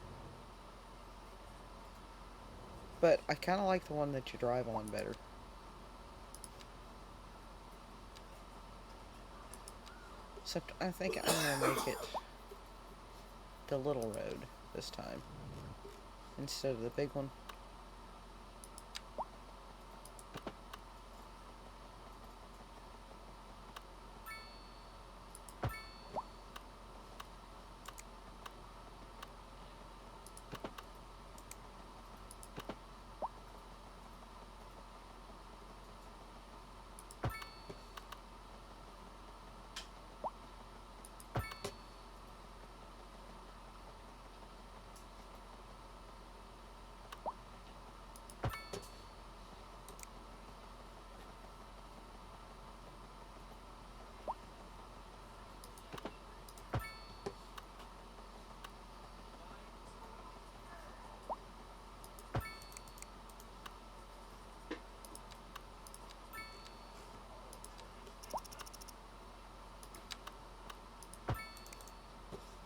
But I kind of like the one that you drive on better. Except I think I'm going to make it the little road this time instead of the big one.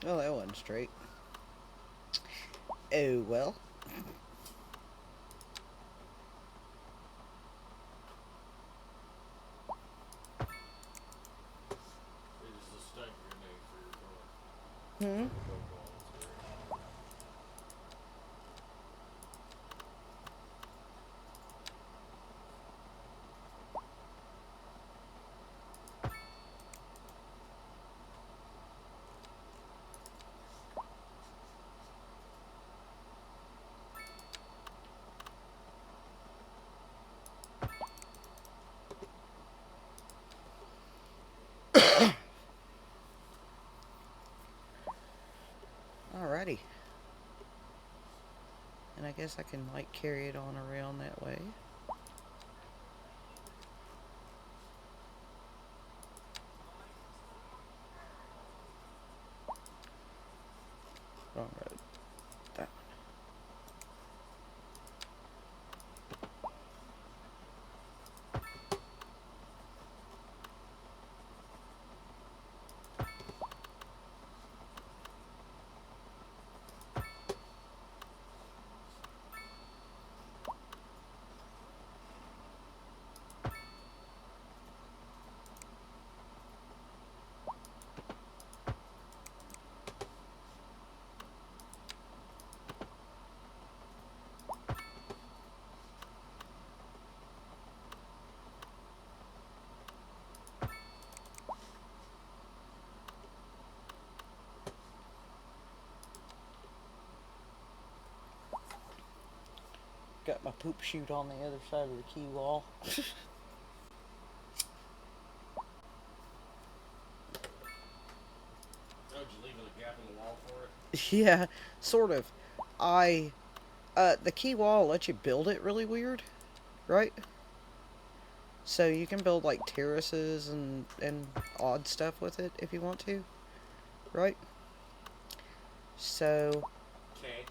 Oh, that wasn't straight. Oh, well. It is a stun grenade for your door. Hmm? Go voluntary. Alrighty. And I guess I can, like, carry it on around that way. Wrong road. That got my poop chute on the other side of the key wall. Oh, did you leave a gap in the wall for it? Yeah, sort of. I the key wall lets you build it really weird, right? So you can build like terraces and odd stuff with it if you want to, right? So Okay.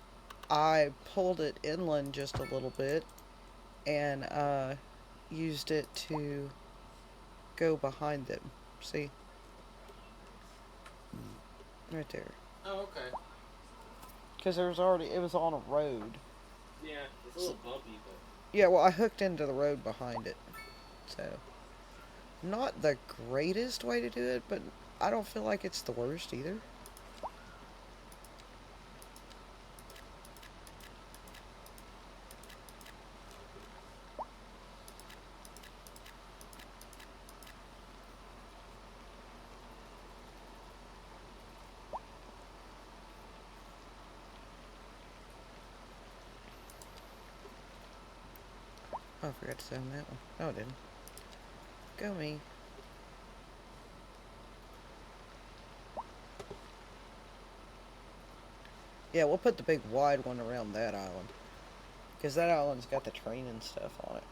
I pulled it inland just a little bit and used it to go behind them. See? Right there. Oh, okay. Because it was on a road. Yeah, it's a little bumpy, but Yeah, well, I hooked into the road behind it. So, not the greatest way to do it, but I don't feel like it's the worst either. Oh, I forgot to sound that one. No, I didn't. Go me. Yeah, we'll put the big wide one around that island. Because that island's got the train and stuff on it.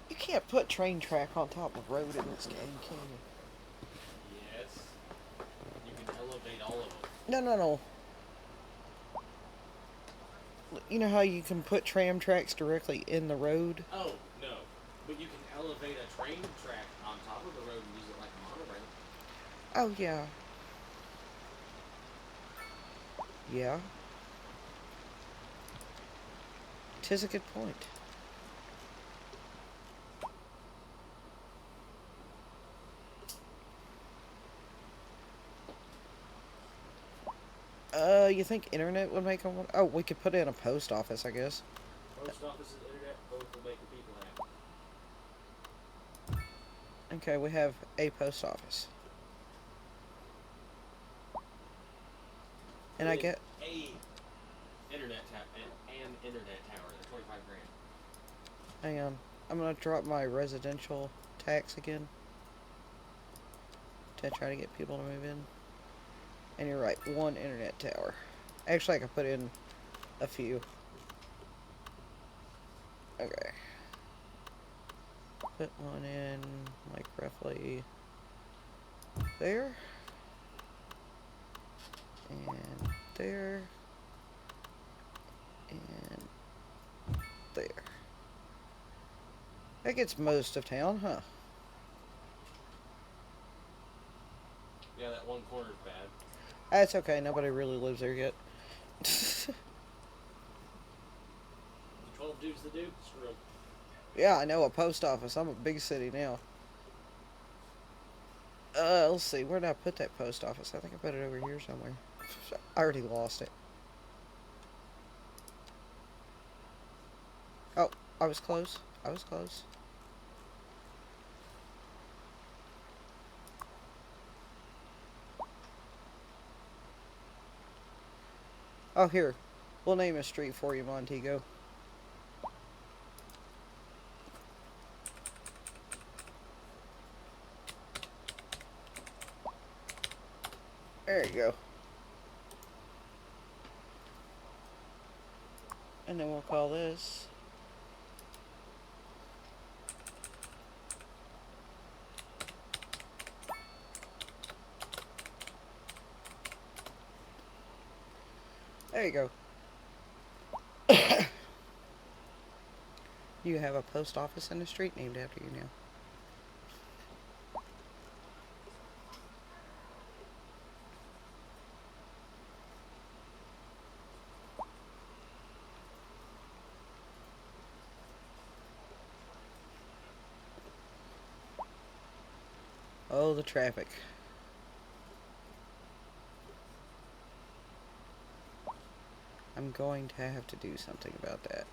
You can't put train track on top of road in this game, can you? yes, you can elevate all of them. No, no, no. You know how you can put tram tracks directly in the road? Oh no, but you can elevate a train track on top of the road and Oh, yeah. Yeah. 'Tis a good point. You think internet would make them? Oh, we could put in a post office, I guess. Post office and internet both will make the people happy. Okay, we have a post office. And I With get, a an internet tower. They're 25 grand. hang on. I'm gonna drop my residential tax again to try to get people to move in. And you're right, one internet tower. Actually, I could put in a few. Okay. Put one in, like, roughly there. And there. And there. That gets most of town, huh? Yeah, that one corner's bad. That's okay, nobody really lives there yet. The 12 dudes that do, screw 'em. Yeah, I know a post office. I'm a big city now. Let's see. Where did I put that post office? I think I put it over here somewhere. I already lost it. Oh, I was close. I was close. Oh, here. We'll name a street for you, Montego. There you go. And then we'll call this. There you go. You have a post office and a street named after you now. Oh, the traffic. I'm going to have to do something about that.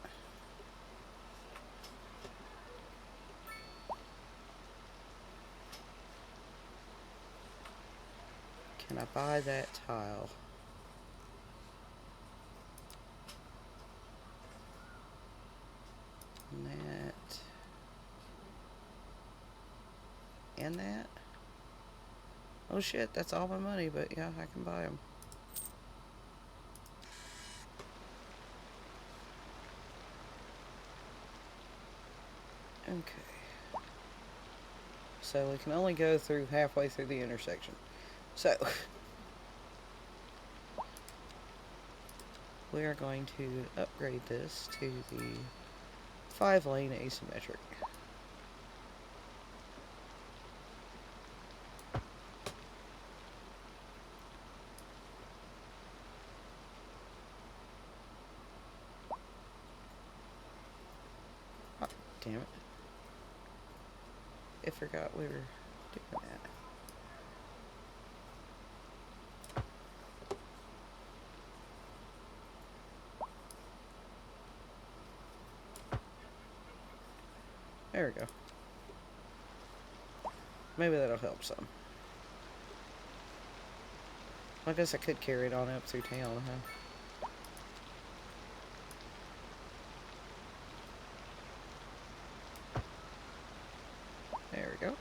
Can I buy that tile? And that. And that. Oh shit, that's all my money, but yeah, I can buy them. Okay. So we can only go through halfway through the intersection. So we are going to upgrade this to the 5-lane asymmetric. Oh, damn it. I forgot we were doing that. There we go. Maybe that'll help some. I guess I could carry it on up through town, huh? There we go.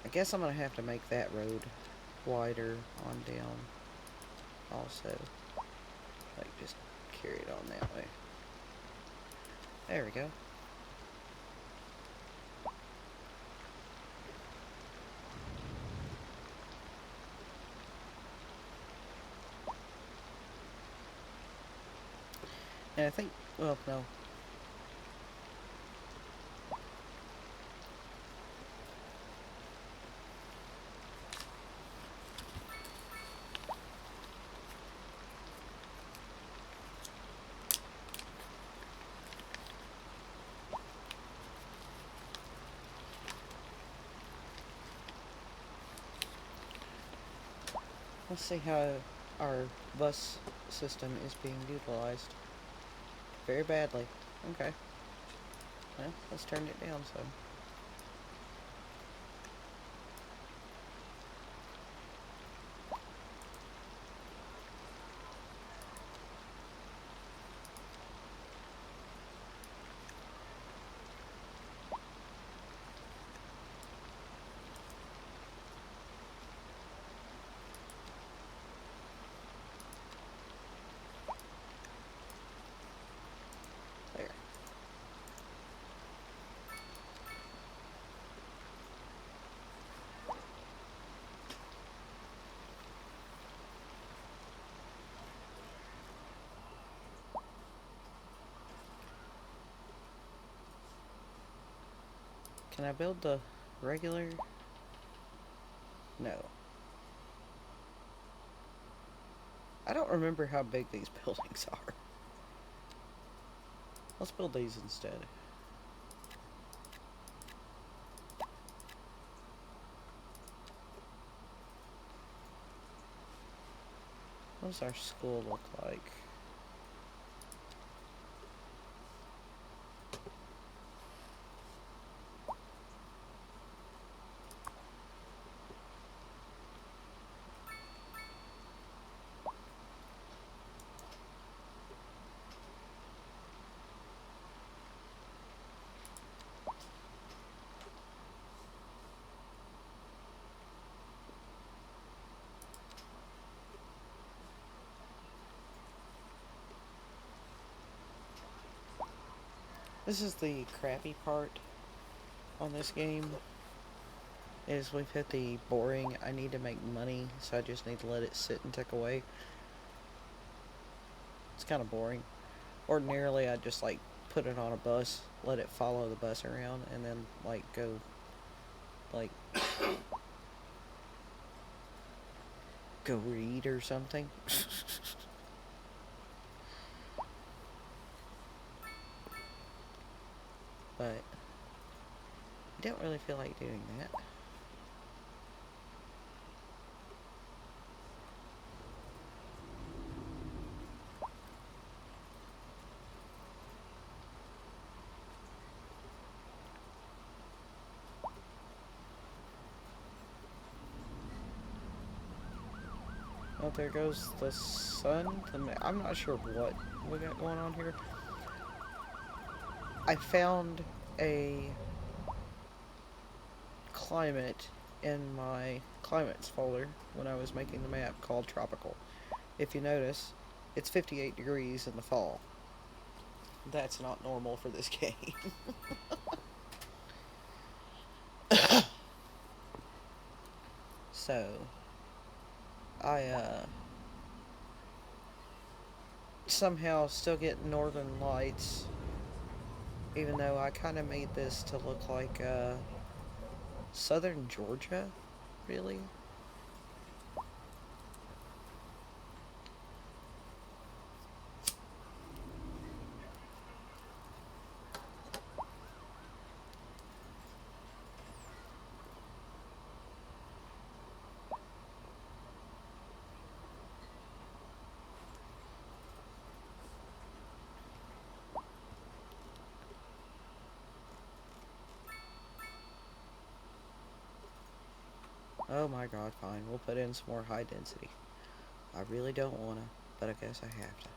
I guess I'm gonna have to make that road wider on down also. Like, just carry it on that way. There we go. And I think, well, no. Let's see how our bus system is being utilized. Very badly. Okay. Well, let's turn it down some. There. Can I build the regular? No. I don't remember how big these buildings are. Let's build these instead. What does our school look like? This is the crappy part on this game. Is we've hit the boring, I need to make money, so I just need to let it sit and tick away. It's kind of boring. Ordinarily, I'd just like put it on a bus, let it follow the bus around, and then like go like go read or something. But I don't really feel like doing that. Oh, there goes the sun. I'm not sure what we got going on here. I found a climate in my climates folder when I was making the map called tropical. If you notice, it's 58 degrees in the fall. That's not normal for this game. So, I somehow still get northern lights, even though I kind of made this to look like southern Georgia, really. Oh my god, fine. We'll put in some more high density. I really don't want to, but I guess I have to.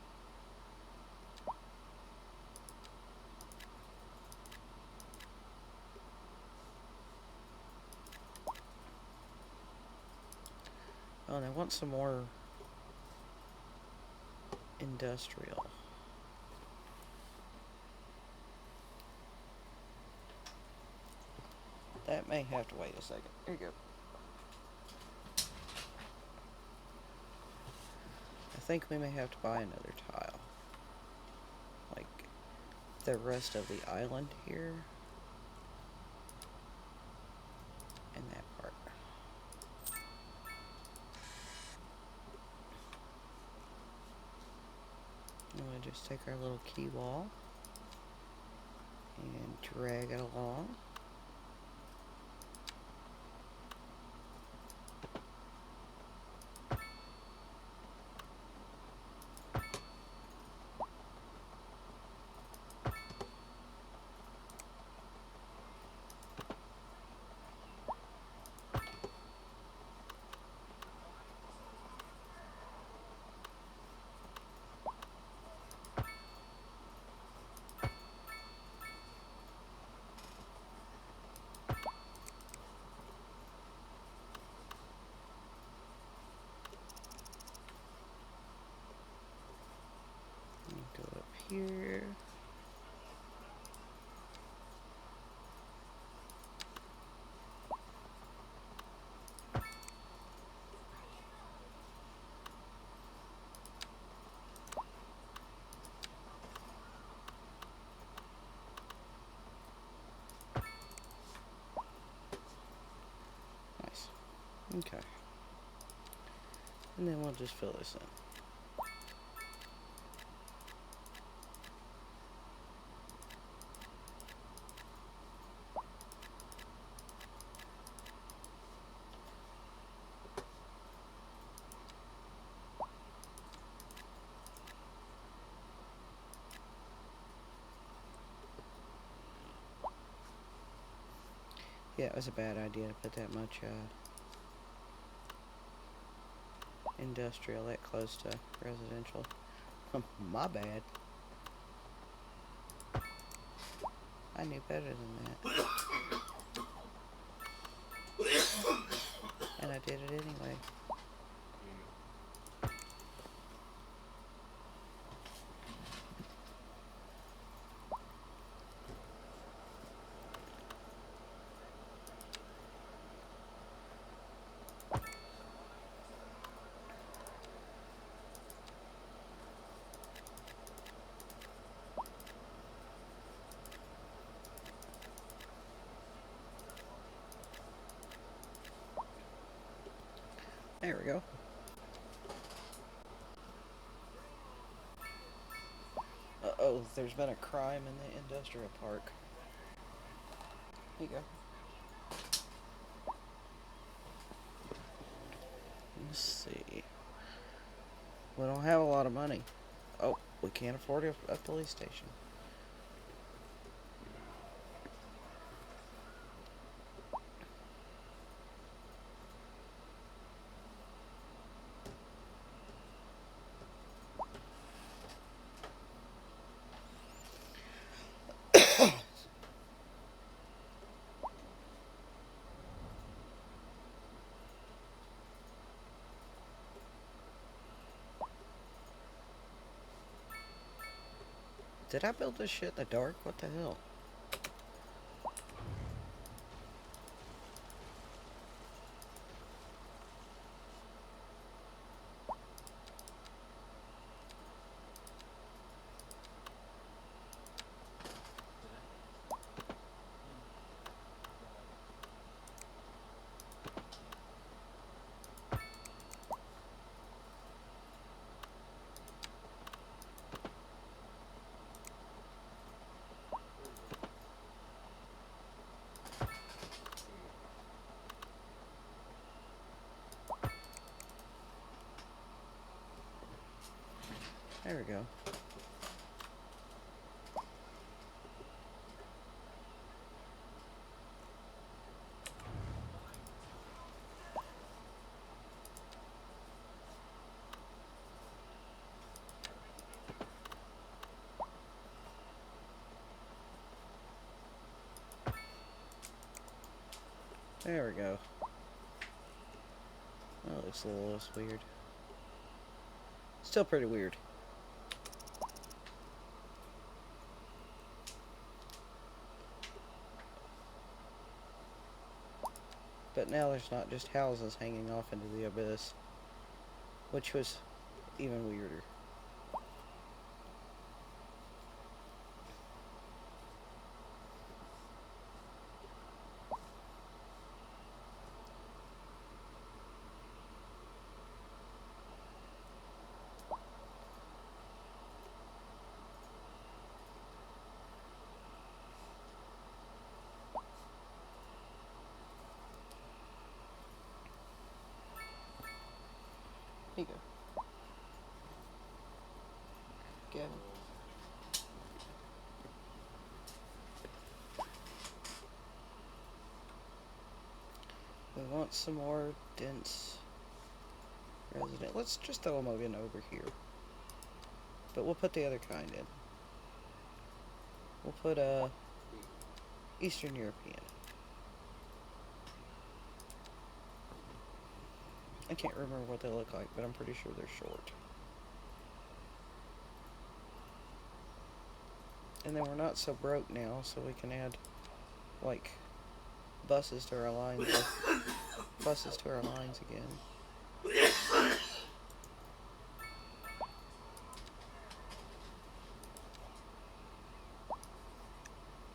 Oh, and I want some more industrial. That may have to wait a second. Here you go. I think we may have to buy another tile. the rest of the island here. And that part. I'm going to just take our little key wall and drag it along. Go up here. Nice. Okay. And then we'll just fill this in. Yeah, it was a bad idea to put that much industrial that close to residential. My bad. I knew better than that. And I did it anyway. There we go. Uh-oh, there's been a crime in the industrial park. Here you go. Let's see. We don't have a lot of money. Oh, we can't afford a police station. Did I build this shit in the dark? What the hell? There we go. There we go. That looks a little less weird. Still pretty weird. But now there's not just houses hanging off into the abyss, which was even weirder. Here you go. Gavin. We want some more dense resident. Let's just throw them in over here. But we'll put the other kind in. We'll put Eastern European. I can't remember what they look like, but I'm pretty sure they're short. And then we're not so broke now, so we can add, like, buses to our lines. Buses to our lines again. Here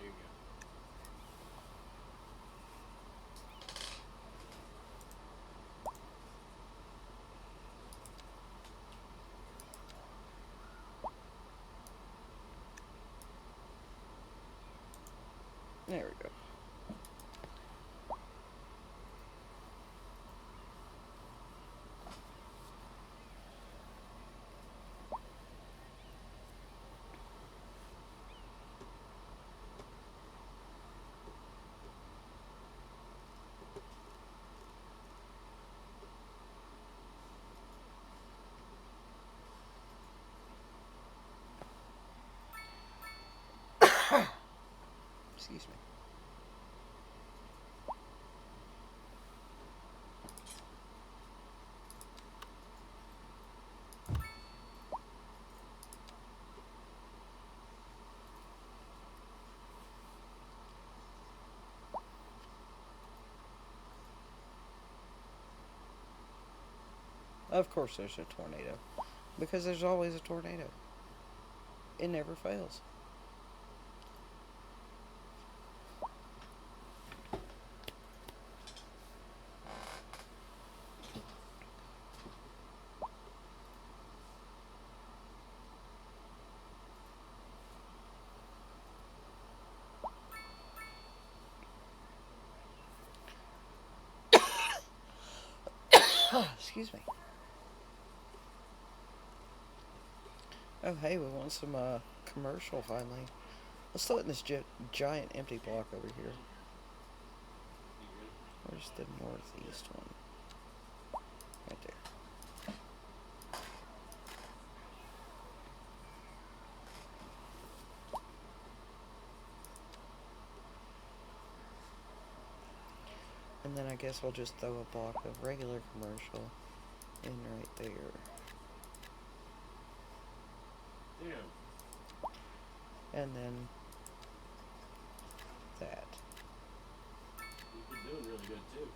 you go. There we go. Excuse me. Of course there's a tornado. Because there's always a tornado. It never fails. Excuse me. Oh, hey, we want some commercial finally. Let's throw it in this giant empty block over here. Where's the northeast one? Right there. And then I guess I'll just throw a block of regular commercial in right there. Damn. And then that. You've been doing really good too.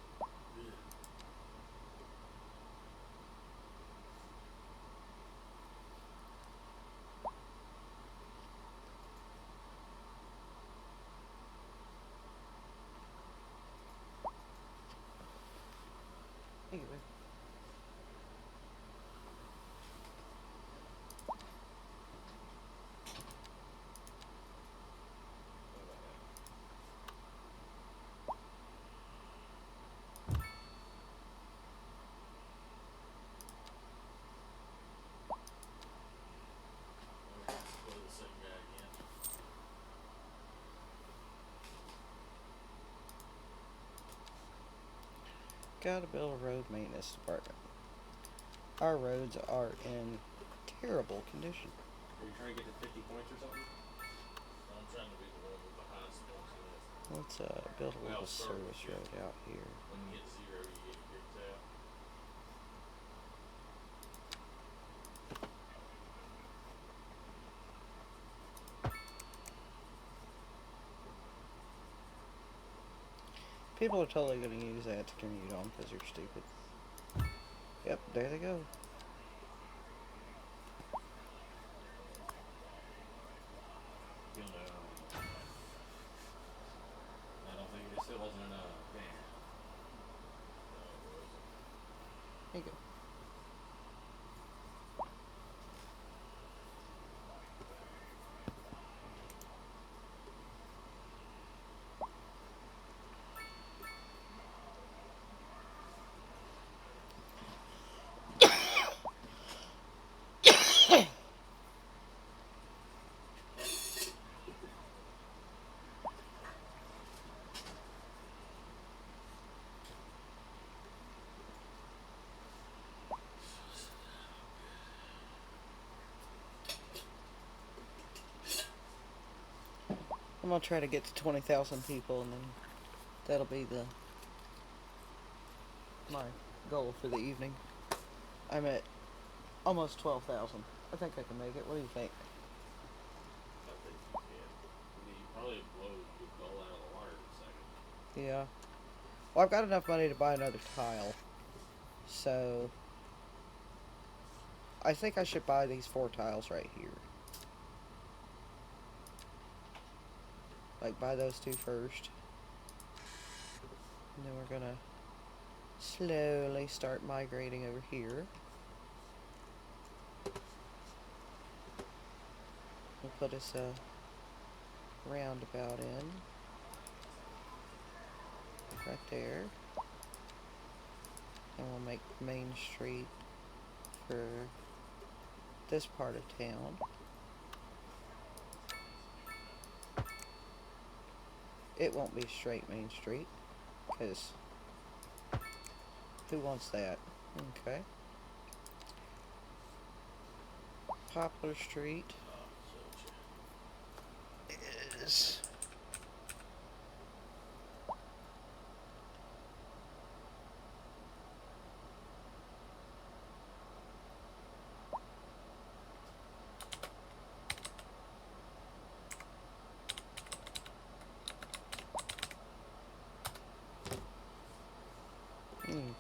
Anyway. Go to the second guy again. Gotta build a road maintenance department. Our roads are in terrible condition. Are you trying to get to 50 points or something? I'm trying to be the one with the highest points in this. Let's build a Well, little service yeah. road out here. When you hit 0, you get kicked out. People are totally going to use that to commute on because they're stupid. Yep, there they go. You'll know. I don't think it still wasn't enough. Man. There you go. I'm gonna try to get to 20,000 people, and then that'll be the my goal for the evening. I'm at almost 12,000. I think I can make it. What do you think? I think you can. You probably blow the goal out of the water in a second. Yeah. Well, I've got enough money to buy another tile, so I think I should buy these 4 tiles right here. Like, buy those 2 first. And then we're gonna slowly start migrating over here. We'll put us a roundabout in. Right there. And we'll make Main Street for this part of town. It won't be straight Main Street, because who wants that? Okay. Poplar Street is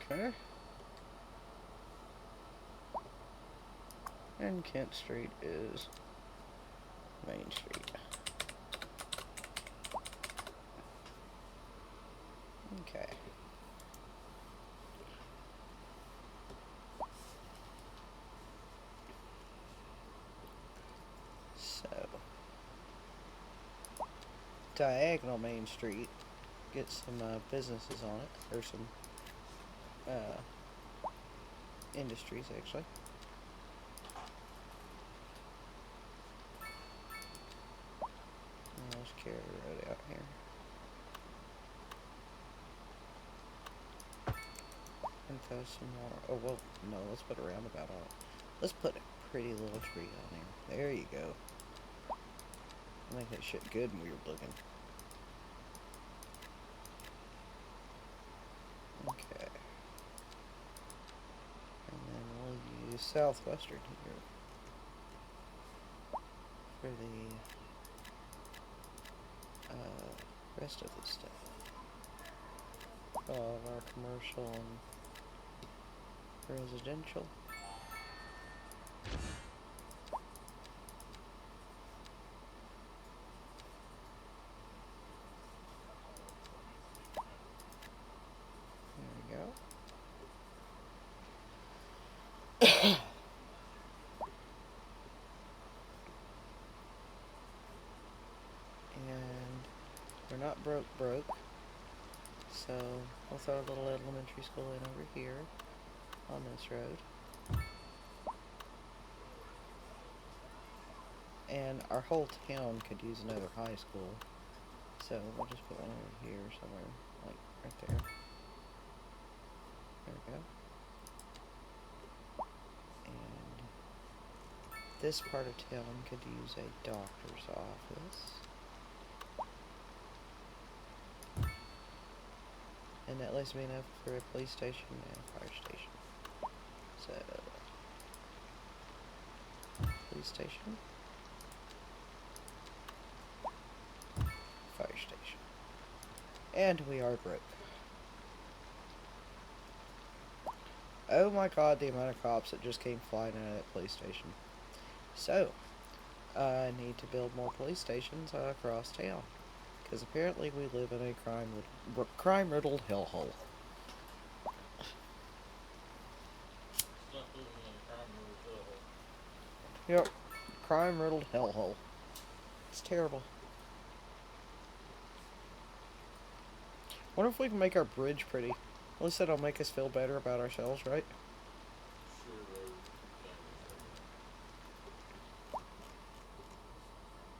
okay. And Kent Street is Main Street. Okay. So, diagonal Main Street, get some businesses on it, or some industries actually. Let's carry the road out here. And throw some more. Oh, well, no, let's put a roundabout on it. Let's put a pretty little tree on there. There you go. Make that shit good and weird looking. Okay. And then we'll use Southwestern here for the rest of this stuff. Of our commercial and residential. There we go. And we're not broke, so we'll throw a little elementary school in over here on this road. And our whole town could use another high school, so we'll just put one over here somewhere, like right there. There we go. And this part of town could use a doctor's office. And that leaves me enough for a police station and a fire station. So, police station, fire station. And we are broke. Oh my god, the amount of cops that just came flying out of that police station. So, I need to build more police stations across town. Because apparently we live in a crime-riddled hellhole. Stop living in a crime riddled hellhole. Yep, crime-riddled hellhole. It's terrible. Wonder if we can make our bridge pretty. At least that'll make us feel better about ourselves, right? Sure,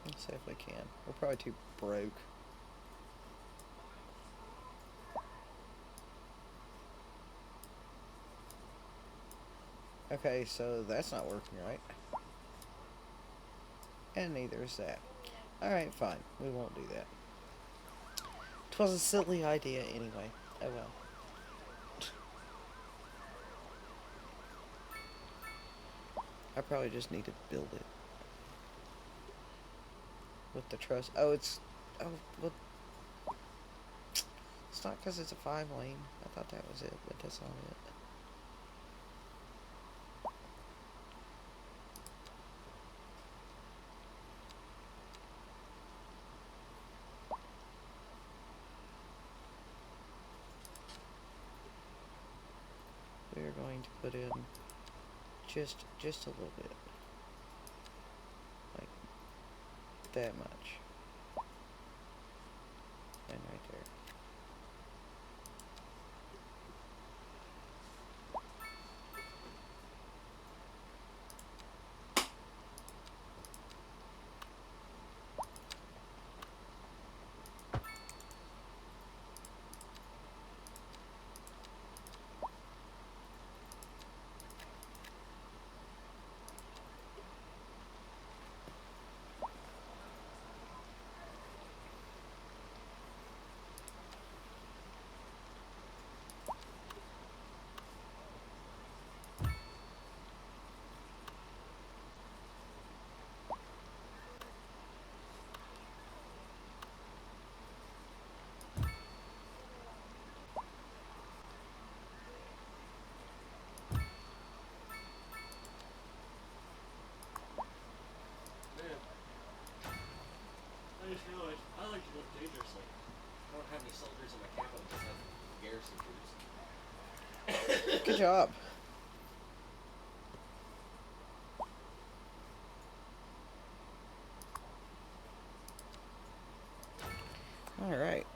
Let's see if we can. We're probably too broke. Okay, so that's not working right. And neither is that. Alright, fine. We won't do that. It was a silly idea anyway. Oh well. I probably just need to build it with the truss. Oh, it's... Oh, well, it's not because it's a 5-lane. I thought that was it, but that's not it. We're going to put in just a little bit. Like that much. And right there. Man, I just realized I like to live dangerously. I don't have any soldiers in my capital, just have garrison troops. Good job. Alright.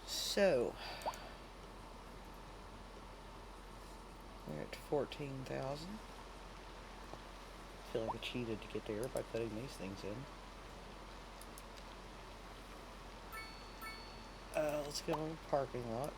So, we're at 14,000. Feel like I cheated to get there by putting these things in. Let's go on the parking lot.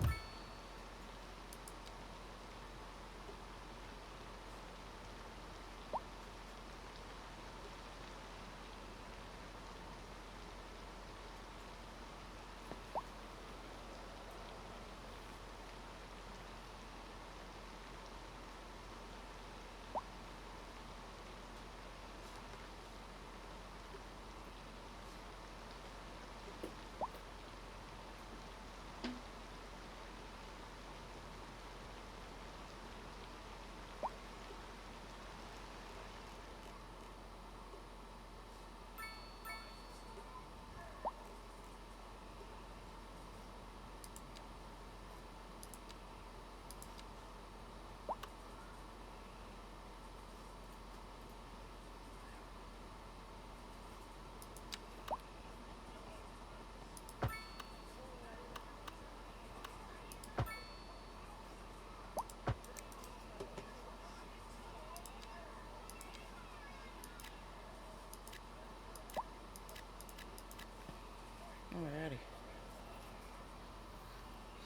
Alrighty.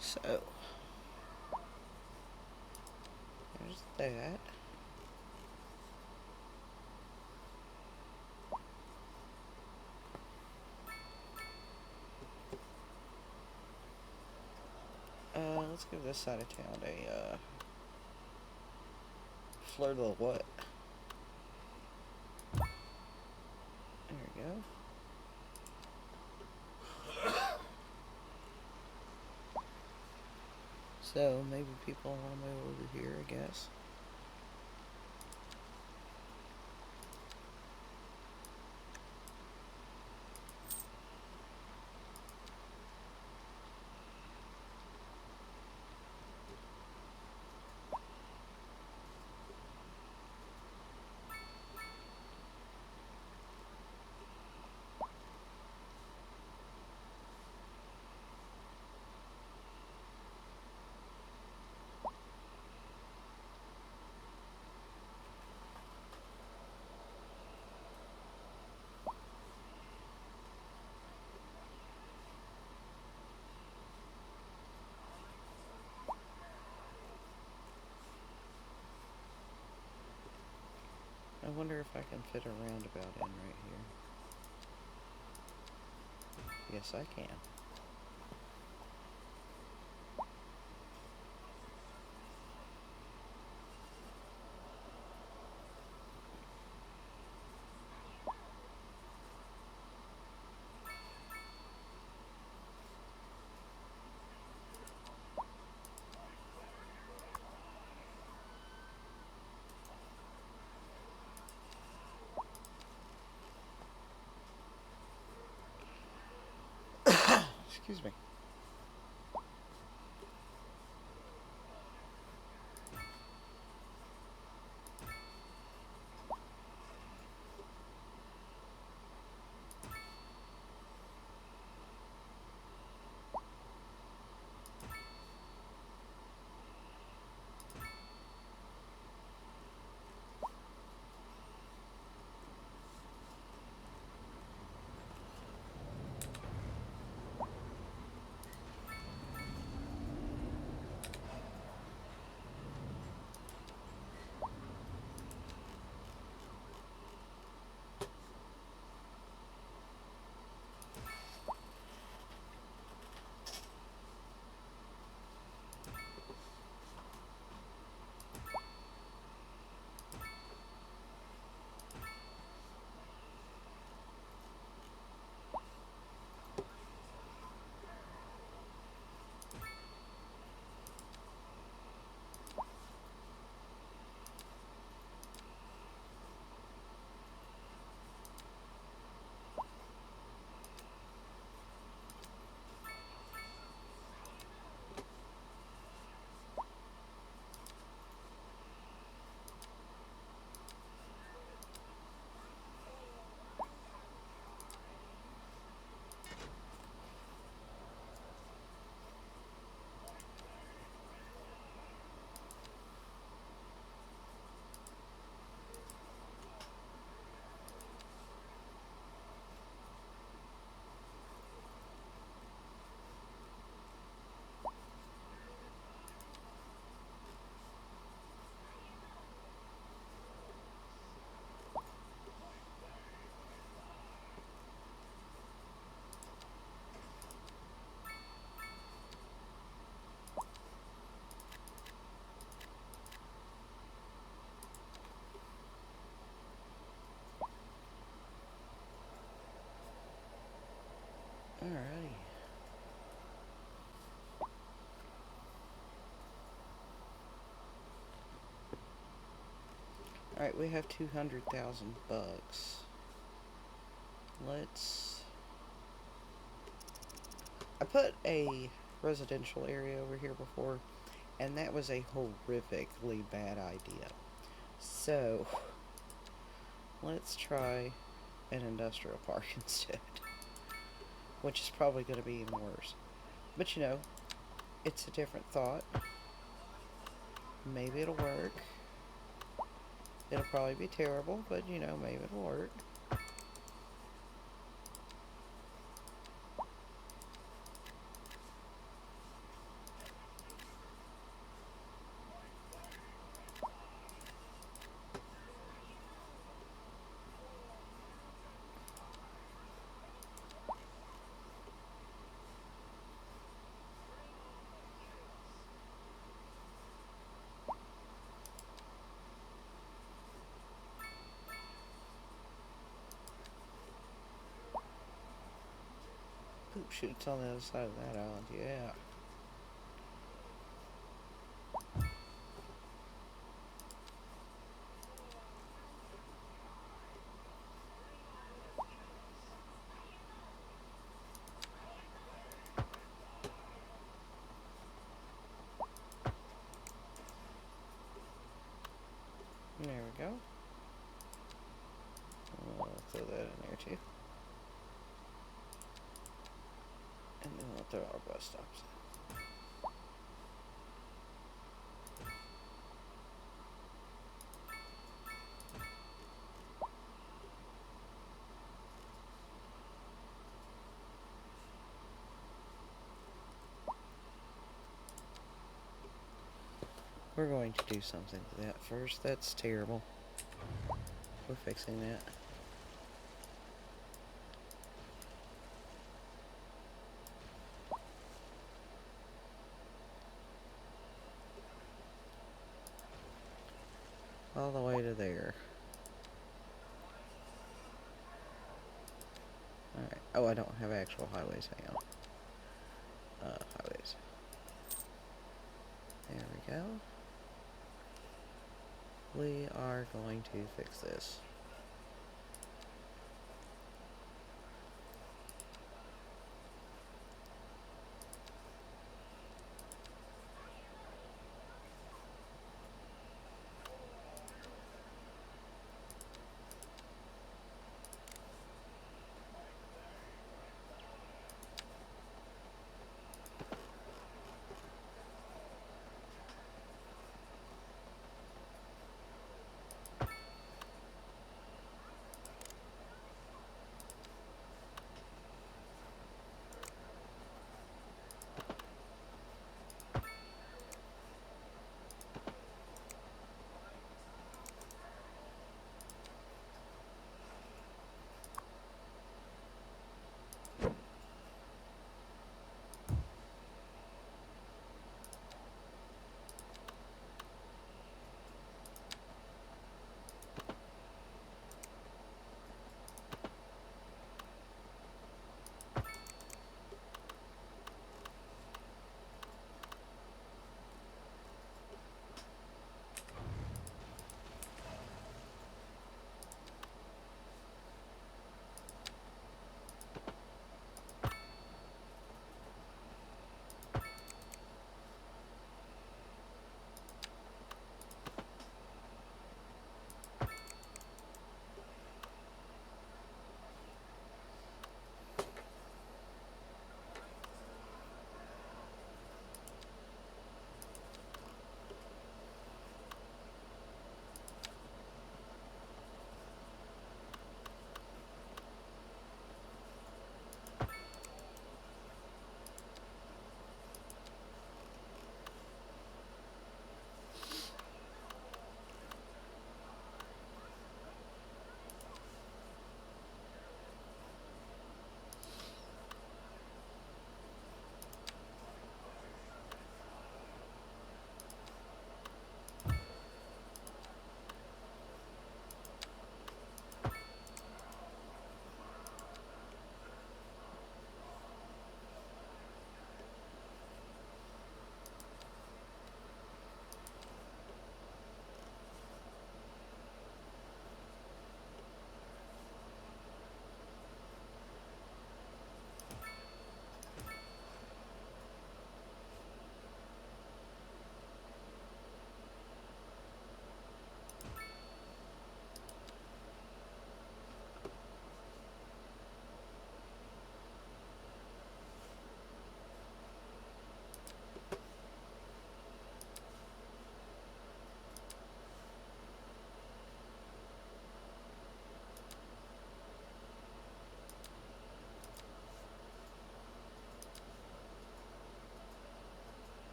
So, there's that. Let's give this side of town a, flirt of the what? There we go. So, maybe people want to move over here, I guess. wonder if I can fit a roundabout in right here. Yes, I can. Excuse me. Alrighty. Alright, we have 200,000 bucks. Let's... I put a residential area over here before, and that was a horrifically bad idea. So, let's try an industrial park instead. Which is probably going to be even worse. But you know, it's a different thought. Maybe it'll work. It'll probably be terrible, but you know, maybe it'll work. Oop, shoot, it's on the other side of that island, yeah. There we go. I'll throw that in there too. And then we'll throw our bus stops in. We're going to do something to that first. That's terrible. we're fixing it. All the way to there. Alright. Oh, I don't have actual highways. Hang on. Highways. There we go. We are going to fix this.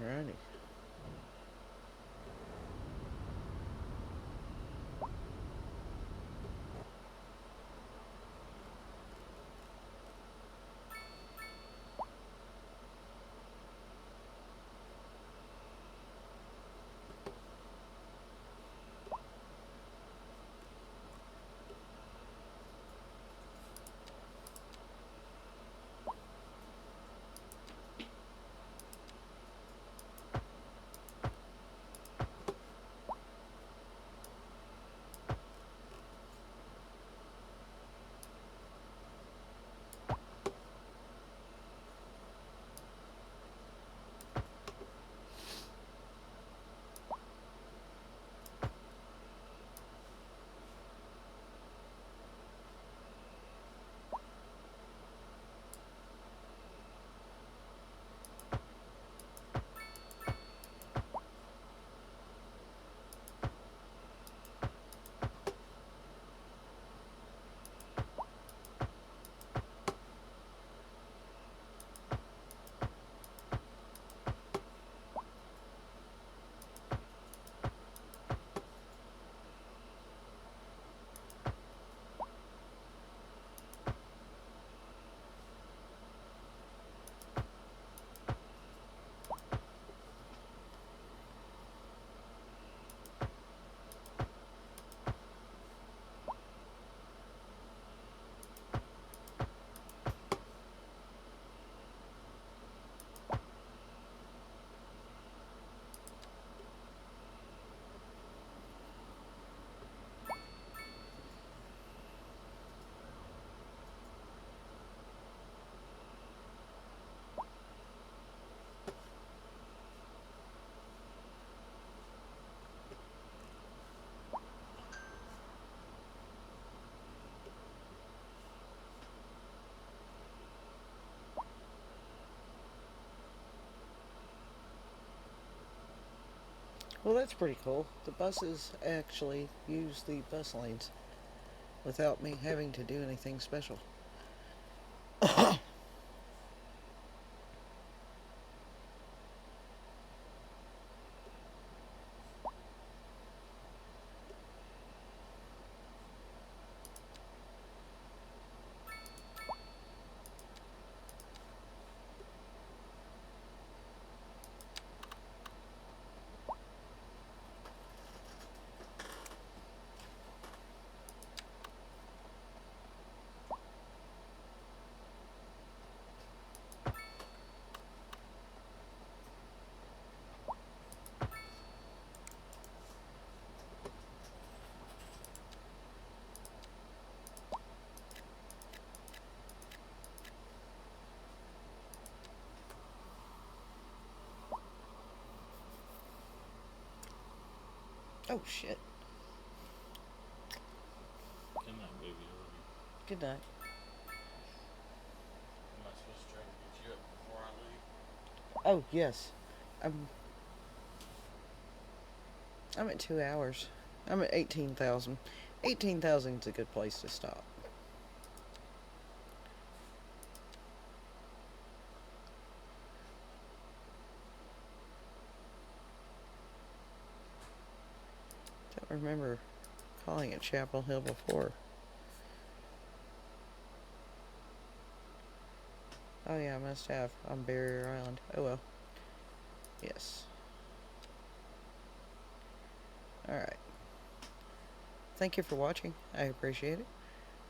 Alrighty. Well, that's pretty cool. The buses actually use the bus lanes without me having to do anything special. Oh shit. Good night, baby. I love you. Good night. Am I supposed to try to get you up before I leave? Oh yes. I'm I'm at 2 hours. I'm at 18,000. 18,000 is a good place to stop. Don't remember calling it Chapel Hill before. Oh yeah, I must have on Barrier Island. Oh well. Yes. Alright. Thank you for watching. I appreciate it.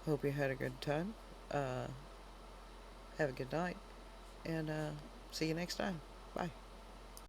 Hope you had a good time. Have a good night. And see you next time. Bye.